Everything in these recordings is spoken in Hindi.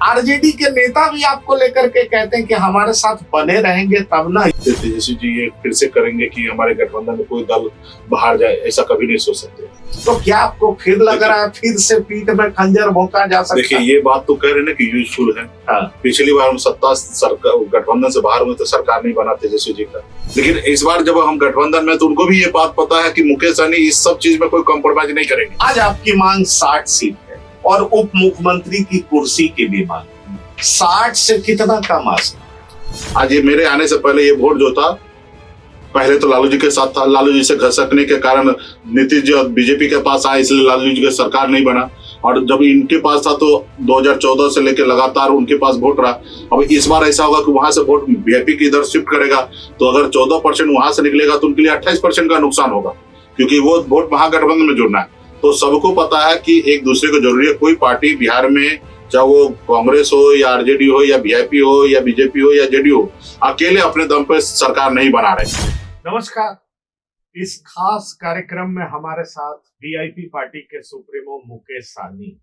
आरजेडी के नेता भी आपको लेकर के कहते हैं कि हमारे साथ बने रहेंगे तब ना। तेजस्वी जी ये फिर से करेंगे कि हमारे गठबंधन में कोई दल बाहर जाए, ऐसा कभी नहीं सोच सकते। तो क्या आपको फिर लग रहा है फिर से पीठ में खंजर भोंका जा सकता है? देखिए, ये बात तो कह रहे हैं ना कि यूजफुल है। हाँ। पिछली बार हम सत्ता सरकार गठबंधन से बाहर हुए तो सरकार नहीं बना तेजस्वी जी का, लेकिन इस बार जब हम गठबंधन में तो उनको भी ये बात पता है कि मुकेश सहनी इस सब चीज में कोई कॉम्प्रोमाइज नहीं करेंगे। आज आपकी मांग 60 सीट है और उप मुख्यमंत्री की कुर्सी की भी मांग 60 से कितना कम आ सकता? आज ये मेरे आने से पहले ये वोट जो था, पहले तो लालू जी के साथ था, लालू जी से घसकने के कारण नीतीश जी बीजेपी के पास आए, इसलिए लालू जी की सरकार नहीं बना। और जब इनके पास था तो 2014 से लेकर लगातार उनके पास वोट रहा। अब इस बार ऐसा होगा कि वहां से वोट बीजेपी की इधर शिफ्ट करेगा, तो अगर 14% वहां से निकलेगा तो उनके लिए 28% का नुकसान होगा, क्योंकि वो वोट महागठबंधन में जुड़ना है। तो सबको पता है कि एक दूसरे को जरूरी है। कोई पार्टी बिहार में, चाहे वो कांग्रेस हो या आरजेडी हो या वीआईपी हो या बीजेपी हो या जेडीयू हो, अकेले अपने दम पे सरकार नहीं बना रहे। नमस्कार। इस खास कार्यक्रम में हमारे साथ वीआईपी पार्टी के सुप्रीमो मुकेश सहनी,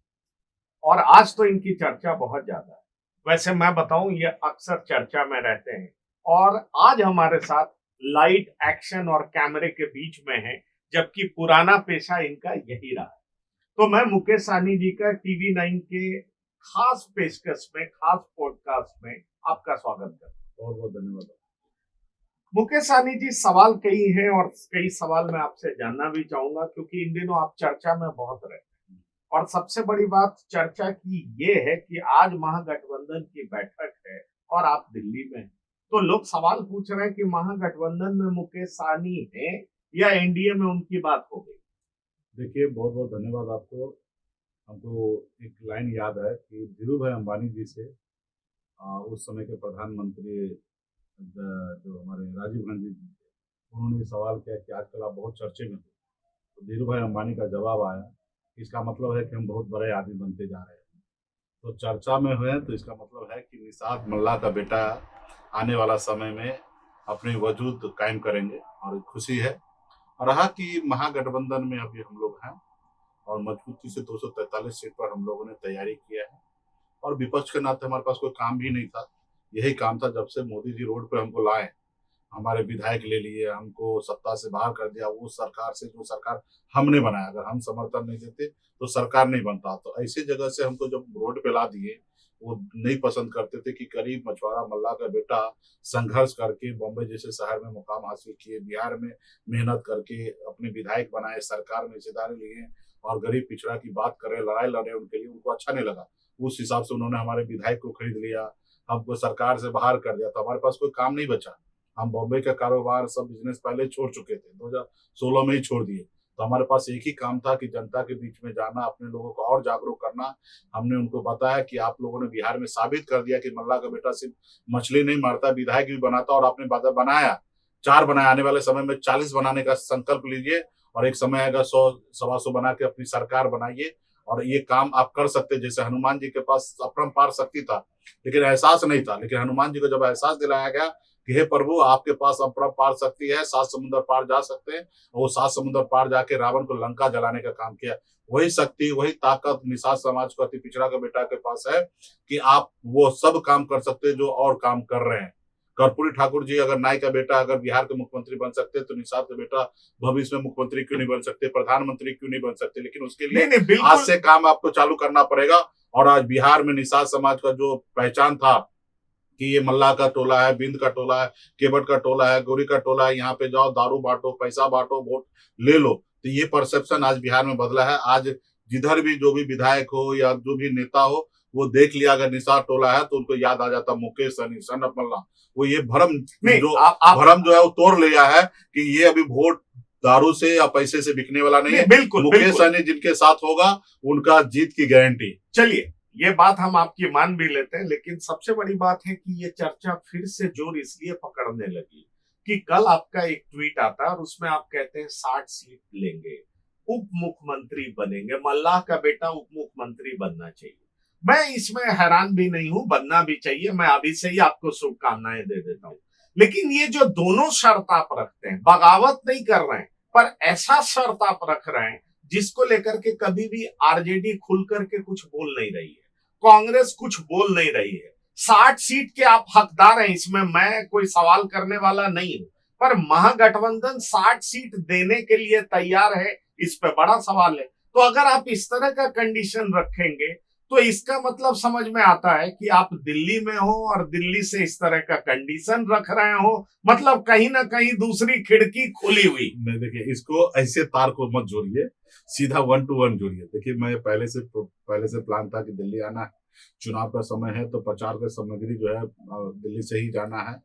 और आज तो इनकी चर्चा बहुत ज्यादा है। वैसे मैं बताऊं, ये अक्सर चर्चा में रहते हैं और आज हमारे साथ लाइट, एक्शन और कैमरे के बीच में है, जबकि पुराना पेशा इनका यही रहा है। तो मैं मुकेश सहनी जी का टीवी 9 के खास पेशकश में, खास पॉडकास्ट में आपका स्वागत करता हूं। बहुत बहुत धन्यवाद। मुकेश सहनी जी, सवाल कई हैं और कई सवाल मैं आपसे जानना भी चाहूंगा, क्योंकि इन दिनों आप चर्चा में बहुत रहते हैं। और सबसे बड़ी बात चर्चा की ये है कि आज महागठबंधन की बैठक है और आप दिल्ली में हैं। तो लोग सवाल पूछ रहे हैं कि महागठबंधन में मुकेश सहनी है या एनडीए में उनकी बात हो गई? देखिए, बहुत बहुत धन्यवाद आपको। हमको एक लाइन याद है कि धीरू भाई अंबानी जी से उस समय के प्रधानमंत्री जो हमारे राजीव गांधी जी थे, उन्होंने ये सवाल किया कि आजकल आप बहुत चर्चे में हो। तो धीरू भाई अंबानी का जवाब आया, इसका मतलब है कि हम बहुत बड़े आदमी बनते जा रहे हैं। तो चर्चा में हुए तो इसका मतलब है कि निषाद मल्ला का बेटा आने वाला समय में अपनी वजूद कायम करेंगे और खुशी है। और रहा कि महागठबंधन में अभी हम लोग हैं और मजबूती से 243 सीट पर हम लोगों ने तैयारी किया है। और विपक्ष के नाते हमारे पास कोई काम भी नहीं था। यही काम था, जब से मोदी जी रोड पे हमको लाए, हमारे विधायक ले लिए, हमको सत्ता से बाहर कर दिया, वो सरकार से जो सरकार हमने बनाया, अगर हम समर्थन नहीं देते तो सरकार नहीं बनता। तो ऐसी जगह से हमको जब रोड पे ला दिए, वो नहीं पसंद करते थे कि गरीब मछुआरा मल्ला का बेटा संघर्ष करके बॉम्बे जैसे शहर में मुकाम हासिल किए, बिहार में मेहनत करके अपने विधायक बनाए, सरकार में हिस्सेदारी लिए और गरीब पिछड़ा की बात करें, लड़ाई लड़े उनके लिए, उनको अच्छा नहीं लगा। उस हिसाब से उन्होंने हमारे विधायक को खरीद लिया, हमको सरकार से बाहर कर दिया। तो हमारे पास कोई काम नहीं बचा। हम बॉम्बे का कारोबार, सब बिजनेस पहले छोड़ चुके थे, 2016 में ही छोड़ दिए। तो हमारे पास एक ही काम था कि जनता के बीच में जाना, अपने लोगों को और जागरूक करना। हमने उनको बताया कि आप लोगों ने बिहार में साबित कर दिया कि मल्ला का बेटा सिर्फ मछली नहीं मारता, विधायक भी बनाता, और आपने बनाया 4 बनाया। आने वाले समय में 40 बनाने का संकल्प लीजिए और एक समय आएगा 100 सवा 100 बना के अपनी सरकार बनाइए और ये काम आप कर सकते। जैसे हनुमान जी के पास अपरंपार शक्ति था लेकिन एहसास नहीं था, लेकिन हनुमान जी को जब एहसास दिलाया गया कि हे प्रभु, आपके पास अपरंपार शक्ति है, 7 समुद्र पार जा सकते हैं, और वो 7 समुद्र पार जाके रावण को लंका जलाने का काम किया। वही शक्ति, वही ताकत निषाद समाज को, अति पिछड़ा के बेटा के पास है कि आप वो सब काम कर सकते हैं जो और काम कर रहे हैं। कर्पूरी ठाकुर जी अगर नाई का बेटा अगर बिहार के मुख्यमंत्री बन सकते तो निषाद का बेटा भविष्य में मुख्यमंत्री क्यों नहीं बन सकते, प्रधानमंत्री क्यों नहीं बन सकते? लेकिन उसके लिए आज से काम आपको चालू करना पड़ेगा। और आज बिहार में निषाद समाज का जो पहचान था कि ये मल्ला का टोला है, बिंद का टोला है, केवट का टोला है, गौरी का टोला है, यहाँ पे जाओ दारू बांटो, पैसा बांटो, वोट ले लो, तो ये परसेप्शन आज बिहार में बदला है। आज जिधर भी जो भी विधायक हो या जो भी नेता हो, वो देख लिया अगर निषाद टोला है तो उनको याद आ जाता मुकेश सहनी, सन ऑफ मल्ला। वो ये भ्रम भ्रम जो है वो तोड़ लिया है कि ये अभी वोट दारू से या पैसे से बिकने वाला नहीं है। बिल्कुल, मुकेश सहनी जिनके साथ होगा उनका जीत की गारंटी। चलिए, ये बात हम आपकी मान भी लेते हैं, लेकिन सबसे बड़ी बात है कि ये चर्चा फिर से जोर इसलिए पकड़ने लगी कि कल आपका एक ट्वीट आता है और उसमें आप कहते हैं 60 सीट लेंगे, उप मुख्यमंत्री बनेंगे, मल्लाह का बेटा उप मुख्यमंत्री बनना चाहिए। मैं इसमें हैरान भी नहीं हूं, बनना भी चाहिए। मैं अभी से ही आपको शुभकामनाएं दे देता हूं। लेकिन ये जो दोनों शर्त आप रखते हैं, बगावत नहीं कर रहे हैं, पर ऐसा शर्त आप रख रहे हैं जिसको लेकर के कभी भी आरजेडी खुल करके कुछ बोल नहीं रही है। कांग्रेस कुछ बोल नहीं रही है। 60 सीट के आप हकदार हैं, इसमें मैं कोई सवाल करने वाला नहीं हूं, पर महागठबंधन 60 सीट देने के लिए तैयार है, इस पे बड़ा सवाल है। तो अगर आप इस तरह का कंडीशन रखेंगे तो इसका मतलब समझ में आता है कि आप दिल्ली में हो और दिल्ली से इस तरह का कंडीशन रख रहे हो, मतलब कहीं ना कहीं दूसरी खिड़की खुली हुई। नहीं, देखिए, इसको ऐसे तार को मत जोड़िए, सीधा 1 to 1 जोड़िए। देखिए, मैं पहले से प्लान था कि दिल्ली आना है, चुनाव का समय है, तो प्रचार का सामग्री जो है दिल्ली से ही जाना है।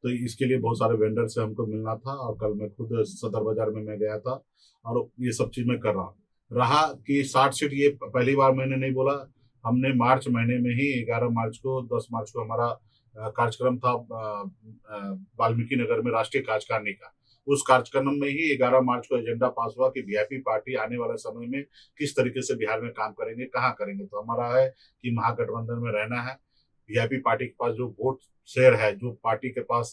तो इसके लिए बहुत सारे वेंडर से हमको मिलना था, और कल मैं खुद सदर बाजार में मैं गया था, और ये सब चीज मैं कर रहा हूँ। रहा कि 60 सीट, ये पहली बार मैंने नहीं बोला। हमने मार्च महीने में ही 11 मार्च को 10 मार्च को हमारा कार्यक्रम था वाल्मीकि नगर में राष्ट्रीय कार्यकारिणी का। उस कार्यक्रम में ही 11 मार्च को एजेंडा पास हुआ कि वीआईपी पार्टी आने वाले समय में किस तरीके से बिहार में काम करेंगे, कहाँ करेंगे। तो हमारा है कि महागठबंधन में रहना है। वीआईपी पार्टी के पास जो वोट शेयर है, जो पार्टी के पास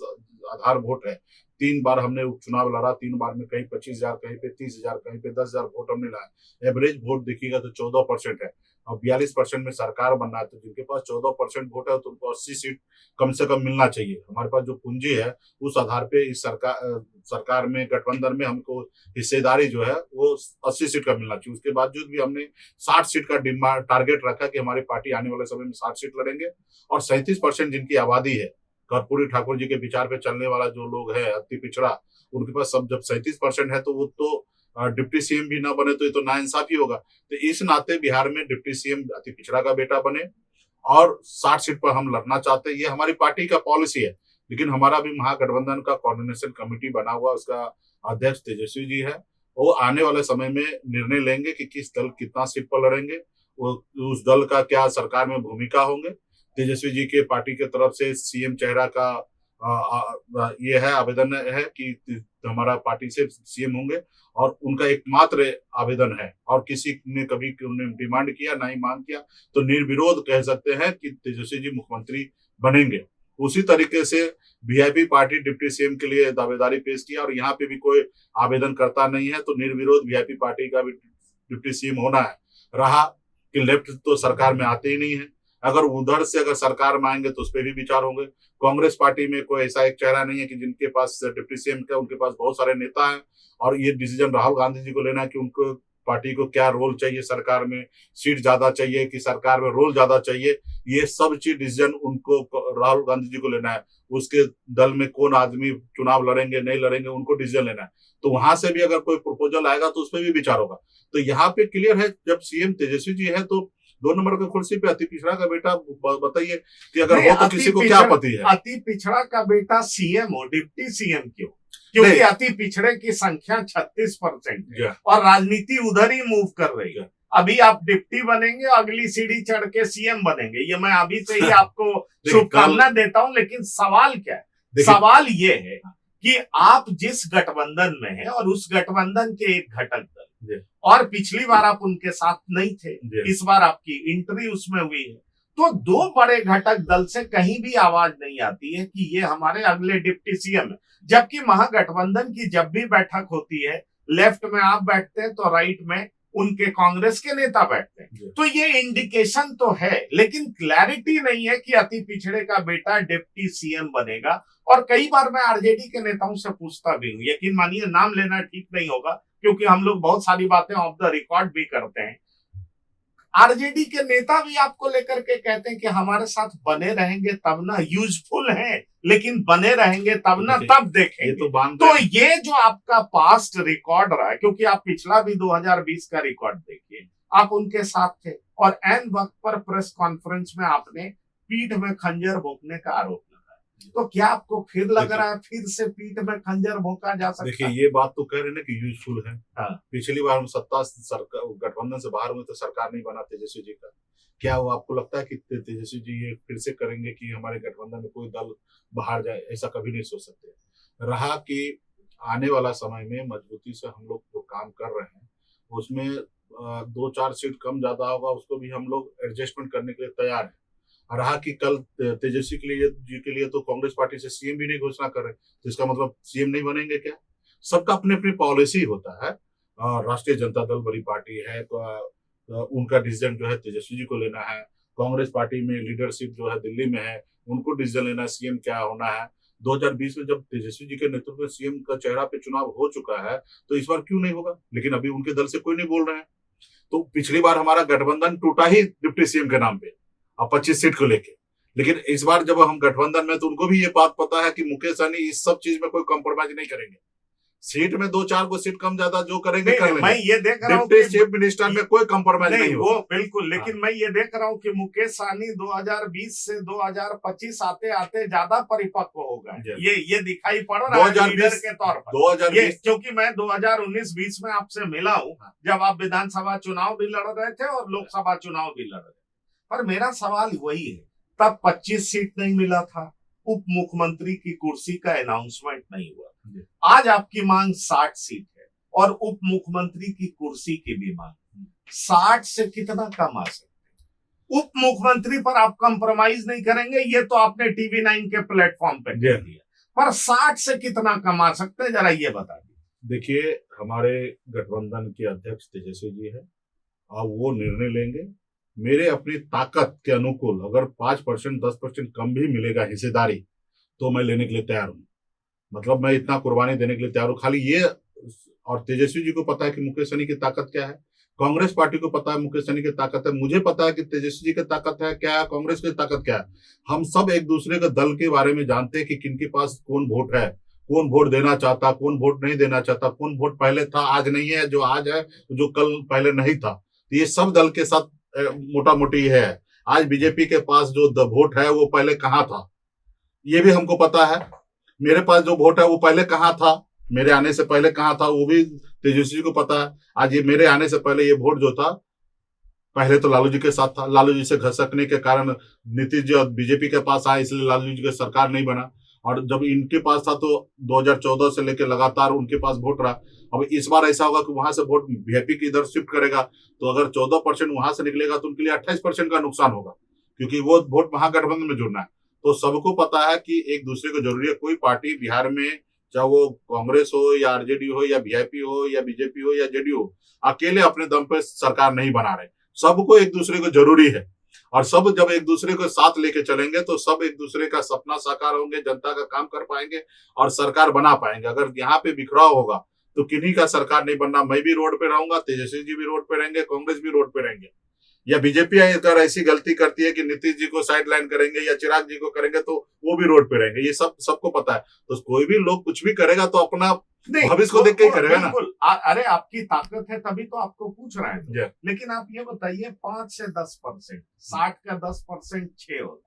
आधार वोट है, 3 बार हमने उपचुनाव लड़ा, 3 बार में कहीं 25,000, कहीं पे 30,000, कहीं पे 10,000 वोट हमने लाया। एवरेज वोट देखिएगा तो 14% है, और 42% में सरकार बनना है। तो जिनके पास 14% वोट है तो उनको 80 सीट कम से कम मिलना चाहिए। हमारे पास जो पूंजी है, उस आधार पे इस सरकार में, गठबंधन में हमको हिस्सेदारी जो है वो 80 सीट का मिलना चाहिए। उसके बावजूद भी हमने 60 सीट का डिमांड टारगेट रखा कि हमारी पार्टी आने वाले समय में 60 सीट लड़ेंगे। और 37% जिनकी आबादी है, कर्पूरी ठाकुर जी के विचार पे चलने वाला जो लोग है, अति पिछड़ा, उनके पास सब जब 37% है तो वो तो डिप्टी सीएम भी ना बने तो ये तो नाइंसाफी होगा। तो इस नाते बिहार में डिप्टी सीएम अति पिछड़ा का बेटा बने, और 60 सीट पर हम लड़ना चाहते हैं। ये हमारी पार्टी का पॉलिसी है। लेकिन हमारा भी महागठबंधन का कोऑर्डिनेशन कमेटी बना हुआ, उसका अध्यक्ष तेजस्वी जी है। वो आने वाले समय में निर्णय लेंगे कि किस दल कितना सीट पर लड़ेंगे, वो उस दल का क्या सरकार में भूमिका होंगे। तेजस्वी जी के पार्टी के तरफ से सीएम चेहरा का ये है, आवेदन है कि हमारा पार्टी से सीएम होंगे, और उनका एकमात्र आवेदन है, और किसी ने कभी उन्हें डिमांड किया ना ही मांग किया, तो निर्विरोध कह सकते हैं कि तेजस्वी जी मुख्यमंत्री बनेंगे। उसी तरीके से वीआईपी पार्टी डिप्टी सीएम के लिए दावेदारी पेश किया, और यहाँ पे भी कोई आवेदन करता नहीं है, तो निर्विरोध वीआईपी पार्टी का भी डिप्टी सीएम होना है। रहा कि लेफ्ट तो सरकार में आते ही नहीं है, अगर उधर से अगर सरकार में आएंगे तो उस पर भी विचार होंगे। कांग्रेस पार्टी में कोई ऐसा एक चेहरा नहीं है कि जिनके पास डिप्टी सीएम का, उनके पास बहुत सारे नेता हैं, और ये डिसीजन राहुल गांधी जी को लेना है कि उनको पार्टी को क्या रोल चाहिए, सरकार में सीट ज्यादा चाहिए कि सरकार में रोल ज्यादा चाहिए, ये सब चीज डिसीजन उनको राहुल गांधी जी को लेना है। उसके दल में कौन आदमी चुनाव लड़ेंगे नहीं लड़ेंगे, उनको डिसीजन लेना है। तो वहां से भी अगर कोई प्रपोजल आएगा तो उस पर भी विचार होगा। तो यहाँ पे क्लियर है, जब सीएम तेजस्वी जी है तो 2 नंबर की कुर्सी पे अति पिछड़ा का बेटा, बताइए कि अगर हो तो किसी को क्या आपत्ति है। अति पिछड़ा का बेटा सीएम हो, डिप्टी सीएम क्यों? क्योंकि अति पिछड़े की संख्या 36% है, और राजनीति उधर ही मूव कर रही है। अभी आप डिप्टी बनेंगे, अगली सीढ़ी चढ़ के सीएम बनेंगे, ये मैं अभी से ही आपको शुभकामना देता हूं। लेकिन सवाल क्या है? सवाल ये है कि आप जिस गठबंधन में हैं, और उस गठबंधन के एक घटक दल, और पिछली बार आप उनके साथ नहीं थे, इस बार आपकी एंट्री उसमें हुई है, तो 2 बड़े घटक दल से कहीं भी आवाज नहीं आती है कि ये हमारे अगले डिप्टी सीएम है। जबकि महागठबंधन की जब भी बैठक होती है, लेफ्ट में आप बैठते हैं तो राइट में उनके कांग्रेस के नेता बैठते हैं, तो ये इंडिकेशन तो है, लेकिन क्लैरिटी नहीं है कि अति पिछड़े का बेटा डिप्टी सीएम बनेगा। और कई बार मैं आरजेडी के नेताओं से पूछता भी हूँ, यकीन मानिए नाम लेना ठीक नहीं होगा क्योंकि हम लोग बहुत सारी बातें ऑफ द रिकॉर्ड भी करते हैं। आरजेडी के नेता भी आपको लेकर के कहते हैं कि हमारे साथ बने रहेंगे तब ना, यूजफुल हैं लेकिन बने रहेंगे तब ना, तब देखेंगे। तो ये जो आपका पास्ट रिकॉर्ड रहा है, क्योंकि आप पिछला भी 2020 का रिकॉर्ड देखिए, आप उनके साथ थे, और एन वक्त पर प्रेस कॉन्फ्रेंस में आपने पीठ में खंजर भोंकने का आरोप लगाया। तो क्या आपको फिर लग रहा है फिर से पीठ में खंजर भोंका जा सकता है? देखिए, ये बात तो कह रहे हैं ना कि यूजफुल है। हाँ। पिछली बार हम सत्ता गठबंधन से बाहर हुए तो सरकार नहीं बना तेजस्वी जी का। क्या वो आपको लगता है कि तेजस्वी जी ये फिर से करेंगे कि हमारे गठबंधन में कोई दल बाहर जाए? ऐसा कभी नहीं सोच सकते। रहा कि आने वाला समय में मजबूती से हम लोग जो काम कर रहे हैं उसमें 2-4 सीट कम ज्यादा होगा, उसको भी हम लोग एडजस्टमेंट करने के लिए तैयार है। रहा कि कल तेजस्वी के लिए तो कांग्रेस पार्टी से सीएम भी नहीं घोषणा कर रहे, तो इसका मतलब सीएम नहीं बनेंगे क्या? सबका अपनी अपनी पॉलिसी होता है। राष्ट्रीय जनता दल बड़ी पार्टी है, तो उनका डिसीजन जो है तेजस्वी जी को लेना है, कांग्रेस पार्टी में लीडरशिप जो है दिल्ली में है, उनको डिसीजन लेना सीएम क्या होना है। 2020 में जब तेजस्वी जी के नेतृत्व में सीएम का चेहरा पे चुनाव हो चुका है, तो इस बार क्यों नहीं होगा? लेकिन अभी उनके दल से कोई नहीं बोल रहे हैं। तो पिछली बार हमारा गठबंधन टूटा ही डिप्टी सीएम के नाम पे और 25 सीट को लेके। लेकिन इस बार जब हम गठबंधन में, तो उनको भी ये बात पता है कि मुकेश सहनी इस सब चीज में कोई कॉम्प्रोमाइज नहीं करेंगे। सीट में 2-4 को सीट कम ज्यादा जो करेंगे कर लेंगे। मैं ये देख रहा हूँ डिप्टी चीफ मिनिस्टर में कोई कॉम्प्रोमाइज नहीं वो होगा। बिल्कुल, लेकिन मैं ये देख रहा हूँ कि मुकेश सहनी 2020 से 2025 आते आते ज्यादा परिपक्व हो गए। ये दिखाई पड़ रहा है लीडर के तौर पर। 2020 क्योंकि मैं 2019-20 में आपसे मिला हूँ, जब आप विधानसभा चुनाव भी लड़ रहे थे और लोकसभा चुनाव भी लड़ रहे थे। पर मेरा सवाल वही है, तब 25 सीट नहीं मिला था, उप मुख्यमंत्री की कुर्सी का अनाउंसमेंट नहीं हुआ। आज आपकी मांग 60 सीट है और उप मुख्यमंत्री की कुर्सी की भी मांग 60 से कितना कम आ सकते? उप मुख्यमंत्री पर आप कंप्रोमाइज नहीं करेंगे, ये तो आपने टीवी 9 के प्लेटफॉर्म पे कह दिया, पर 60 से कितना कम आ सकते हैं, जरा ये बता दीजिए। देखिए, हमारे गठबंधन के अध्यक्ष तेजस्वी जी है, अब वो निर्णय लेंगे। मेरे अपनी ताकत के अनुकूल अगर 5% 10% कम भी मिलेगा हिस्सेदारी, तो मैं लेने के लिए तैयार हूँ। मतलब मैं इतना कुर्बानी देने के लिए तैयार हूँ। खाली ये, और तेजस्वी जी को पता है कि मुकेश सहनी की ताकत क्या है, कांग्रेस पार्टी को पता है मुकेश सहनी की ताकत है, मुझे पता है कि तेजस्वी जी की ताकत है क्या है, कांग्रेस की ताकत क्या है। हम सब एक दूसरे के दल के बारे में जानते हैं कि किनके पास कौन वोट है, कौन वोट देना चाहता, कौन वोट नहीं देना चाहता, कौन वोट पहले था आज नहीं है, जो आज है जो कल पहले नहीं था। तो ये सब दल के साथ मोटा मोटी है। आज बीजेपी के पास जो वोट है वो पहले कहाँ था, ये भी हमको पता है। मेरे पास जो वोट है वो पहले कहाँ था, मेरे आने से पहले कहाँ था, वो भी तेजस्वी को पता है। आज ये मेरे आने से पहले ये वोट जो था, पहले तो लालू जी के साथ था। लालू जी से घसकने के कारण नीतीश जी और बीजेपी के पास आए, इसलिए लालू जी की सरकार नहीं बना। और जब इनके पास था तो 2014 से लेकर लगातार उनके पास वोट रहा। अब इस बार ऐसा होगा कि वहां से वोट वीआईपी की इधर शिफ्ट करेगा, तो अगर 14% वहां से निकलेगा तो उनके लिए 28% का नुकसान होगा, क्योंकि वो वोट महागठबंधन में जुड़ना है। तो सबको पता है कि एक दूसरे को जरूरी है। कोई पार्टी बिहार में, चाहे वो कांग्रेस हो या आरजेडी हो या वीआईपी हो या बीजेपी हो या जेडीयू हो, अकेले अपने दम पे सरकार नहीं बना रहे। सबको एक दूसरे को जरूरी है, और सब जब एक दूसरे को साथ लेके चलेंगे तो सब एक दूसरे का सपना साकार होंगे, जनता का काम कर पाएंगे और सरकार बना पाएंगे। अगर यहाँ पे बिखराव होगा तो किन्हीं का सरकार नहीं बनना। मैं भी रोड पे रहूंगा, तेजस्वी जी भी रोड पे रहेंगे, कांग्रेस भी रोड पे रहेंगे। या बीजेपी अगर ऐसी गलती करती है कि नीतीश जी को साइड लाइन करेंगे या चिराग जी को करेंगे, तो वो भी रोड पे रहेंगे। ये सबको पता है। तो कोई भी लोग कुछ भी करेगा तो अपना भविष्य को देख के ही करेगा ना। अरे आपकी ताकत है तभी तो आपको पूछ रहे हैं। लेकिन आप ये बताइए, 5 से 10%, 60 का 10% 6 होता है,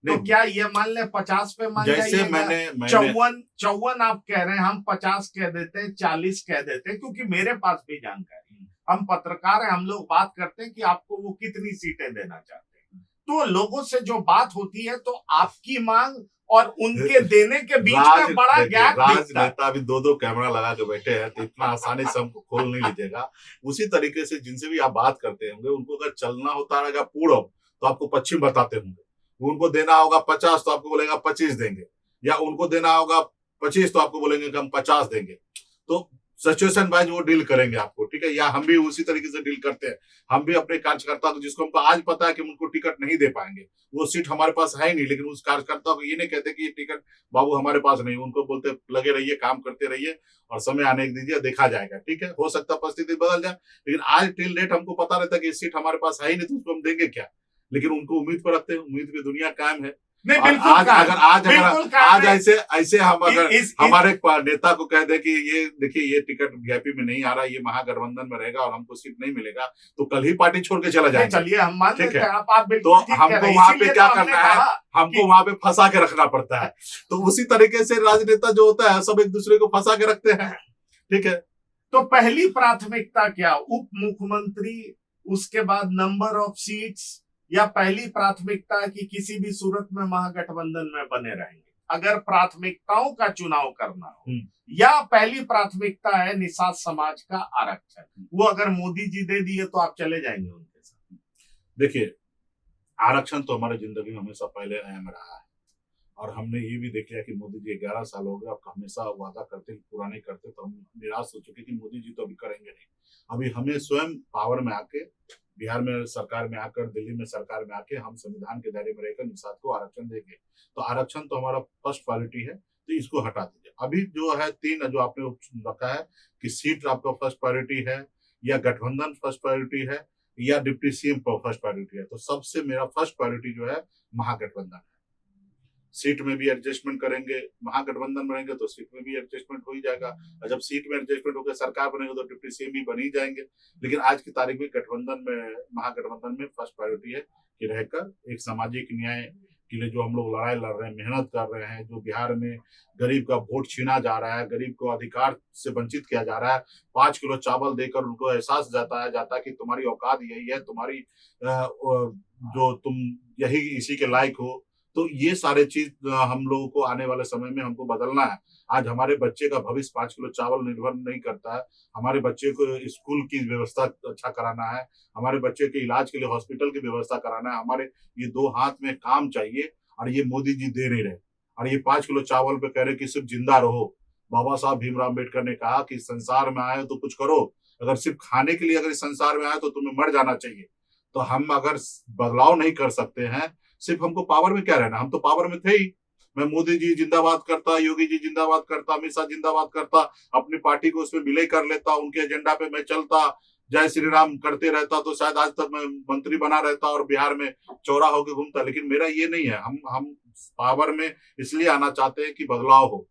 तो क्या ये मान ले 50 पे मान जैसे मैंने 54 आप कह रहे हैं, हम 50 कह देते हैं, 40 कह देते हैं, क्योंकि मेरे पास भी जानकारी है। हम पत्रकार हैं, हम लोग बात करते हैं कि आपको वो कितनी सीटें देना चाहते हैं। तो लोगों से जो बात होती है, तो आपकी मांग और उनके देने के बीच में बड़ा गैप दिखता है। अभी 2-2 कैमरा लगा के बैठे हैं, तो इतना आसानी से हमको खोल नहीं लीजिएगा। उसी तरीके से जिनसे भी आप बात करते होंगे, उनको अगर चलना होता रहेगा पूर्व तो आपको पश्चिम बताते होंगे। उनको देना होगा 50 तो आपको बोलेगा 25 देंगे, या उनको देना होगा 25 तो आपको बोलेंगे कि हम 50 देंगे। तो सिचुएशन वाइज वो डील करेंगे आपको, ठीक है। या हम भी उसी तरीके से डील करते हैं। हम भी अपने कार्यकर्ता को, जिसको हमको आज पता है कि उनको टिकट नहीं दे पाएंगे, वो सीट हमारे पास है नहीं, लेकिन उस कार्यकर्ता को ये नहीं कहते कि ये टिकट बाबू हमारे पास नहीं। उनको बोलते लगे रहिए, काम करते रहिए और समय आने दीजिए, देखा जाएगा, ठीक है। हो सकता है परिस्थिति बदल जाए, लेकिन आज टिल डेट हमको पता रहता है कि सीट हमारे पास है ही नहीं, तो उसको हम देंगे क्या। लेकिन उनको उम्मीद पर रखते हैं, उम्मीद की दुनिया कायम है। आज ऐसे हम अगर हमारे नेता को कह दे कि ये देखिए ये टिकट वीआईपी में नहीं आ रहा, ये महागठबंधन में रहेगा और हमको सीट नहीं मिलेगा, तो कल ही पार्टी छोड़ के चला जाएगा। चलिए हम मान लेते हैं, तो हमको वहां पे क्या करना है, हमको वहां पे फंसा के रखना पड़ता है। तो उसी तरीके से राजनेता जो होता है, सब एक दूसरे को फंसा के रखते हैं, ठीक है। तो पहली प्राथमिकता क्या, उप मुख्यमंत्री, उसके बाद नंबर ऑफ सीट्स, या पहली प्राथमिकता है कि किसी भी सूरत में महागठबंधन में बने रहेंगे? अगर प्राथमिकताओं का चुनाव करना हो, या पहली प्राथमिकता है निषाद समाज का आरक्षण, वो अगर मोदी जी दे दिए तो आप चले जाएंगे उनके साथ? देखिए, आरक्षण तो हमारी जिंदगी में हमेशा पहले अहम रहा है, और हमने ये भी देख लिया कि मोदी जी 11 साल हो गए, अब हमेशा वादा करते पूरा नहीं करते, तो हम निराश हो चुके कि मोदी जी तो अभी करेंगे नहीं। अभी हमें स्वयं पावर में आके बिहार में सरकार में आकर, दिल्ली में सरकार में आके हम संविधान के दायरे में रहकर निषाद को आरक्षण देंगे। तो आरक्षण तो हमारा फर्स्ट प्रायोरिटी है, तो इसको हटा दीजिए। अभी जो है 3 जो आपने रखा है कि सीट आपका फर्स्ट प्रायोरिटी है, या गठबंधन फर्स्ट प्रायोरिटी है, या डिप्टी सीएम फर्स्ट प्रायोरिटी है, तो सबसे मेरा फर्स्ट प्रायोरिटी जो है महागठबंधन है। सीट में भी एडजस्टमेंट करेंगे, महागठबंधन बनेंगे तो सीट में भी एडजस्टमेंट हो ही जाएगा, और जब सीट में एडजस्टमेंट होकर सरकार बनेगी तो डिप्टी सीएम भी बन ही जाएंगे। लेकिन आज की तारीख में गठबंधन में, महागठबंधन में फर्स्ट प्रायोरिटी है कि रहकर एक सामाजिक न्याय के लिए जो हम लोग लड़ाई लड़ रहे हैं, मेहनत कर रहे हैं, जो बिहार में गरीब का वोट छीना जा रहा है, गरीब को अधिकार से वंचित किया जा रहा है, 5 किलो चावल देकर उनको एहसास जाता है कि तुम्हारी औकात यही है, तुम्हारी जो तुम यही इसी के लायक हो। तो ये सारे चीज हम लोगों को आने वाले समय में हमको बदलना है। आज हमारे बच्चे का भविष्य 5 किलो चावल निर्भर नहीं करता है। हमारे बच्चे को स्कूल की व्यवस्था अच्छा कराना है, हमारे बच्चे के इलाज के लिए हॉस्पिटल की व्यवस्था कराना है। हमारे ये 2 हाथ में काम चाहिए, और ये मोदी जी दे नहीं रहे। और ये 5 किलो चावल पे कह रहे कि सिर्फ जिंदा रहो। बाबा साहब भीमराव अम्बेडकर ने कहा कि संसार में आए हो तो कुछ करो, अगर सिर्फ खाने के लिए अगर इस संसार में आए तो तुम्हें मर जाना चाहिए। तो हम अगर बदलाव नहीं कर सकते हैं, सिर्फ हमको पावर में क्या रहना, हम तो पावर में थे ही। मैं मोदी जी जिंदाबाद करता, योगी जी जिंदाबाद करता, अमित शाह जिंदाबाद करता, अपनी पार्टी को उसमें विलय कर लेता, उनके एजेंडा पे मैं चलता, जय श्री राम करते रहता, तो शायद आज तक मैं मंत्री बना रहता और बिहार में चौरा होकर घूमता। लेकिन मेरा ये नहीं है। हम पावर में इसलिए आना चाहते हैं कि बदलाव हो।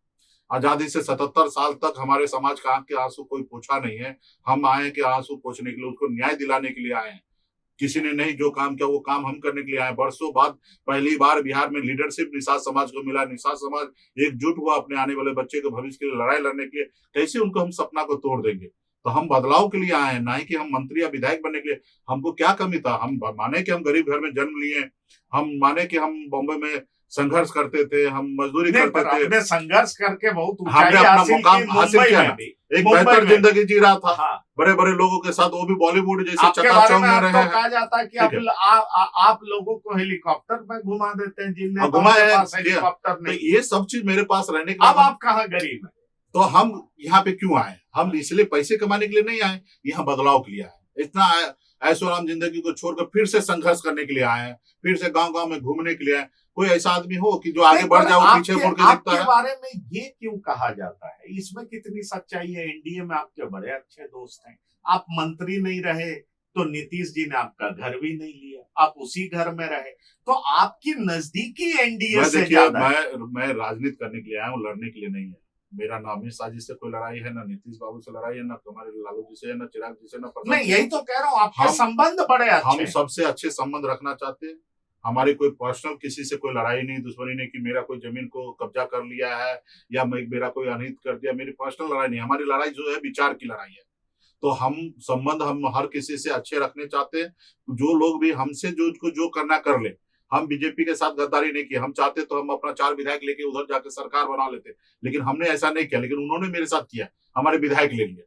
आजादी से 77 साल तक हमारे समाज का आंख के आंसू कोई पूछा नहीं है। हम आए कि आंसू पोंछने के लिए, उसको न्याय दिलाने के लिए आए हैं। किसी ने नहीं जो काम किया वो काम हम करने के लिए आए। बरसों बाद पहली बार बिहार में लीडरशिप निषाद समाज को मिला। निषाद समाज एकजुट हुआ अपने आने वाले बच्चे के भविष्य के लिए लड़ाई लड़ने के लिए। कैसे उनको हम सपना को तोड़ देंगे? तो हम बदलाव के लिए आए हैं, ना ही कि हम मंत्री या विधायक बनने के लिए। हमको क्या कमी था? हम माने कि हम गरीब घर में जन्म लिए, हम माने कि हम बॉम्बे में संघर्ष करते थे, हम मजदूरी करते थे, हमने संघर्ष करके बहुत हमने ऊंचाई अपना हासिल मुकाम की हासिल मुंबई किया में ना। भी। एक मुंबई बेहतर में जिंदगी जी रहा था, हाँ। बड़े बड़े लोगों के साथ, वो भी बॉलीवुड जैसे आपके बारे चकाचौंध में में अब रहे तो हैं। कहा जाता है कि ठीक है। आप लोगों को हेलीकॉप्टर में घुमा देते हैं, जिन नेताओं घुमा के है, पास किया। हेलीकॉप्टर तो नहीं। ये सब चीज मेरे पास रहने के अब बाद आप कहाँ गरीब हैं? तो हम यहाँ पे क्यों आए? हम इसलिए पैसे कमाने के लिए नहीं आए, यहाँ बदलाव के लिए आए। इतना ऐशो आराम जिंदगी को छोड़कर फिर से संघर्ष करने के लिए आए हैं, फिर से गांव गांव में घूमने के लिए आए। कोई ऐसा आदमी हो कि जो आगे बढ़ जाए, वो पीछे मुड़ के देखता आपके है? बारे में ये क्यों कहा जाता है? इसमें कितनी सच्चाई है? एनडीए में आपके बड़े अच्छे दोस्त हैं, आप मंत्री नहीं रहे तो नीतीश जी ने आपका घर भी नहीं लिया, आप उसी घर में रहे, तो आपकी नजदीकी एनडीए से देखिए, ज्यादा है। मैं राजनीति करने के लिए आया हूँ, लड़ने के लिए नहीं है। मेरा ना अमित शाह जी से कोई लड़ाई है, ना नीतीश बाबू से लड़ाई है, ना हमारे लालू जी से, ना चिराग जी से, ना प्रधान नहीं, जी यही से। तो कह रहा हूँ, आपके हम संबंध बड़े अच्छे हम हैं। सबसे अच्छे संबंध रखना चाहते हैं। हमारी कोई पर्सनल किसी से कोई लड़ाई नहीं, दुश्मनी नहीं कि मेरा कोई जमीन को कब्जा कर लिया है या मेरा कोई अनहित कर दिया। मेरी पर्सनल लड़ाई नहीं, हमारी लड़ाई जो है विचार की लड़ाई है। तो हम संबंध हम हर किसी से अच्छे रखने चाहते हैं। जो लोग भी हमसे जो करना कर ले। हम बीजेपी के साथ गद्दारी नहीं की। हम चाहते तो हम अपना 4 विधायक लेके उधर जाकर सरकार बना लेते, लेकिन हमने ऐसा नहीं किया। लेकिन उन्होंने मेरे साथ किया, हमारे विधायक ले लिए।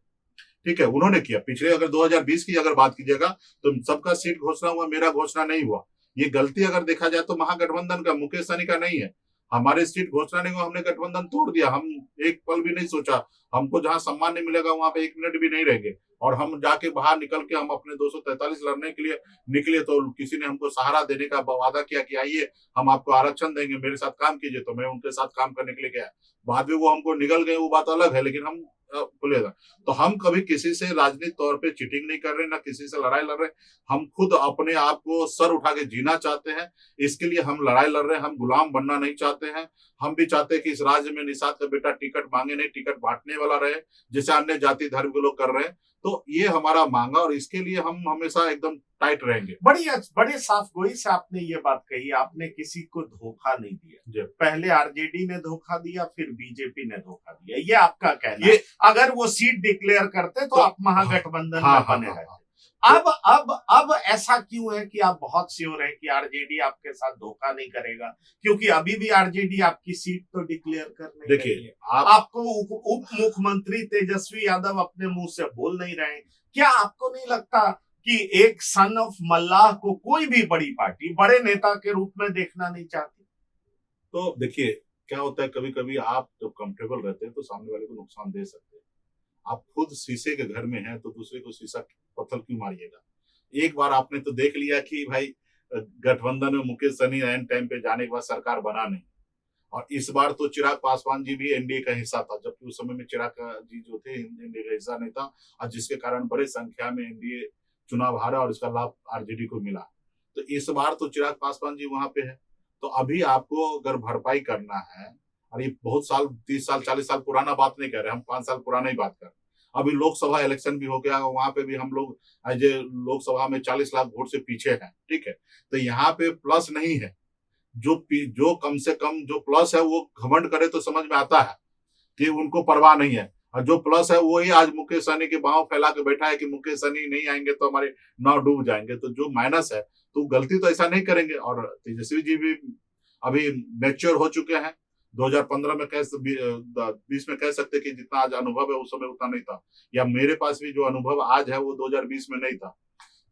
ठीक है, उन्होंने किया। पिछले अगर 2020 की अगर बात कीजिएगा तो सबका सीट घोषणा हुआ, मेरा घोषणा नहीं हुआ। ये गलती अगर देखा जाए तो महागठबंधन का, मुकेश सहनी का नहीं है। हमारे सीट घोषणा नहीं हुआ, हमने गठबंधन तोड़ दिया। हम एक पल भी नहीं सोचा, हमको जहां सम्मान नहीं मिलेगा वहां पे 1 मिनट भी नहीं रहेंगे। और हम जाके बाहर निकल के हम अपने 243 लड़ने के लिए निकले, तो किसी ने हमको सहारा देने का वादा किया कि आइए हम आपको आरक्षण देंगे, मेरे साथ काम कीजिए। तो मैं उनके साथ काम करने के लिए गया। बाद में वो हमको निकल गए, वो बात अलग है, लेकिन हम खुलेगा। तो हम कभी किसी से राजनीतिक तौर पे चीटिंग नहीं कर रहे, ना किसी से लड़ाई लड़ रहे। हम खुद अपने आप को सर उठा के जीना चाहते हैं, इसके लिए हम लड़ाई लड़ रहे हैं। हम गुलाम बनना नहीं चाहते हैं। हम भी चाहते हैं कि इस राज्य में निषाद का बेटा टिकट मांगे नहीं, टिकट बांटने वाला रहे, जैसे अन्य जाति धर्म के लोग कर रहे हैं। तो ये हमारा मांगा, और इसके लिए हम हमेशा एकदम टाइट रहेंगे। बड़े साफ गोई से आपने ये बात कही, आपने किसी को धोखा नहीं दिया। पहले आरजेडी ने धोखा दिया, फिर बीजेपी ने धोखा दिया, ये आपका कहना है। अगर वो सीट डिक्लेयर करते तो आप महागठबंधन में बने रहते। अब ऐसा क्यों है कि आप बहुत श्योर हैं कि आरजेडी आपके साथ धोखा नहीं करेगा? क्योंकि अभी भी आरजेडी आपकी सीट तो डिक्लेयर कर नहीं रही है। आपको उप मुख्यमंत्री तेजस्वी यादव अपने मुंह से बोल नहीं रहे। क्या आपको नहीं लगता कि एक सन ऑफ मल्लाह को कोई भी बड़ी पार्टी बड़े नेता के रूप में देखना नहीं चाहती? तो देखिए, क्या होता है, कभी कभी आप जब कंफर्टेबल रहते हैं तो सामने वाले को नुकसान दे सकते हैं। आप खुद शीशे के घर में हैं तो दूसरे को शीशा पत्थर क्यों मारिएगा? एक बार आपने तो देख लिया कि भाई गठबंधन में मुकेश सहनी एंड टाइम पे जाने के बाद सरकार बना नहीं। और इस बार तो चिराग पासवान जी भी एनडीए का हिस्सा था, जबकि उस समय में चिराग जी जो थे एनडीए का हिस्सा नहीं था, और जिसके कारण बड़े संख्या में एनडीए चुनाव हारा और इसका लाभ आरजेडी को मिला। तो इस बार तो चिराग पासवान जी वहां पे है। तो अभी आपको अगर भरपाई करना है, और ये बहुत साल 30 साल 40 साल पुराना बात नहीं कर रहे, हम 5 साल पुराना ही बात कर रहे हैं। अभी लोकसभा इलेक्शन भी हो गया, वहां पे भी हम लोग एज ए लोकसभा में 40 लाख वोट से पीछे हैं, ठीक है। तो यहाँ पे प्लस नहीं है, जो कम से कम जो प्लस है वो घमंड करे तो समझ में आता है कि उनको परवाह नहीं है, और जो प्लस है वो ही आज मुकेश सहनी के बाहों फैला के बैठा है कि मुकेश सहनी नहीं आएंगे तो हमारे नाव डूब जाएंगे। तो जो माइनस है, तो गलती तो ऐसा नहीं करेंगे। और तेजस्वी जी भी अभी मैच्योर हो चुके हैं। 2015 में 20 में कह सकते कि जितना आज अनुभव है उस समय उतना नहीं था, या मेरे पास भी जो अनुभव आज है वो 2020 में नहीं था।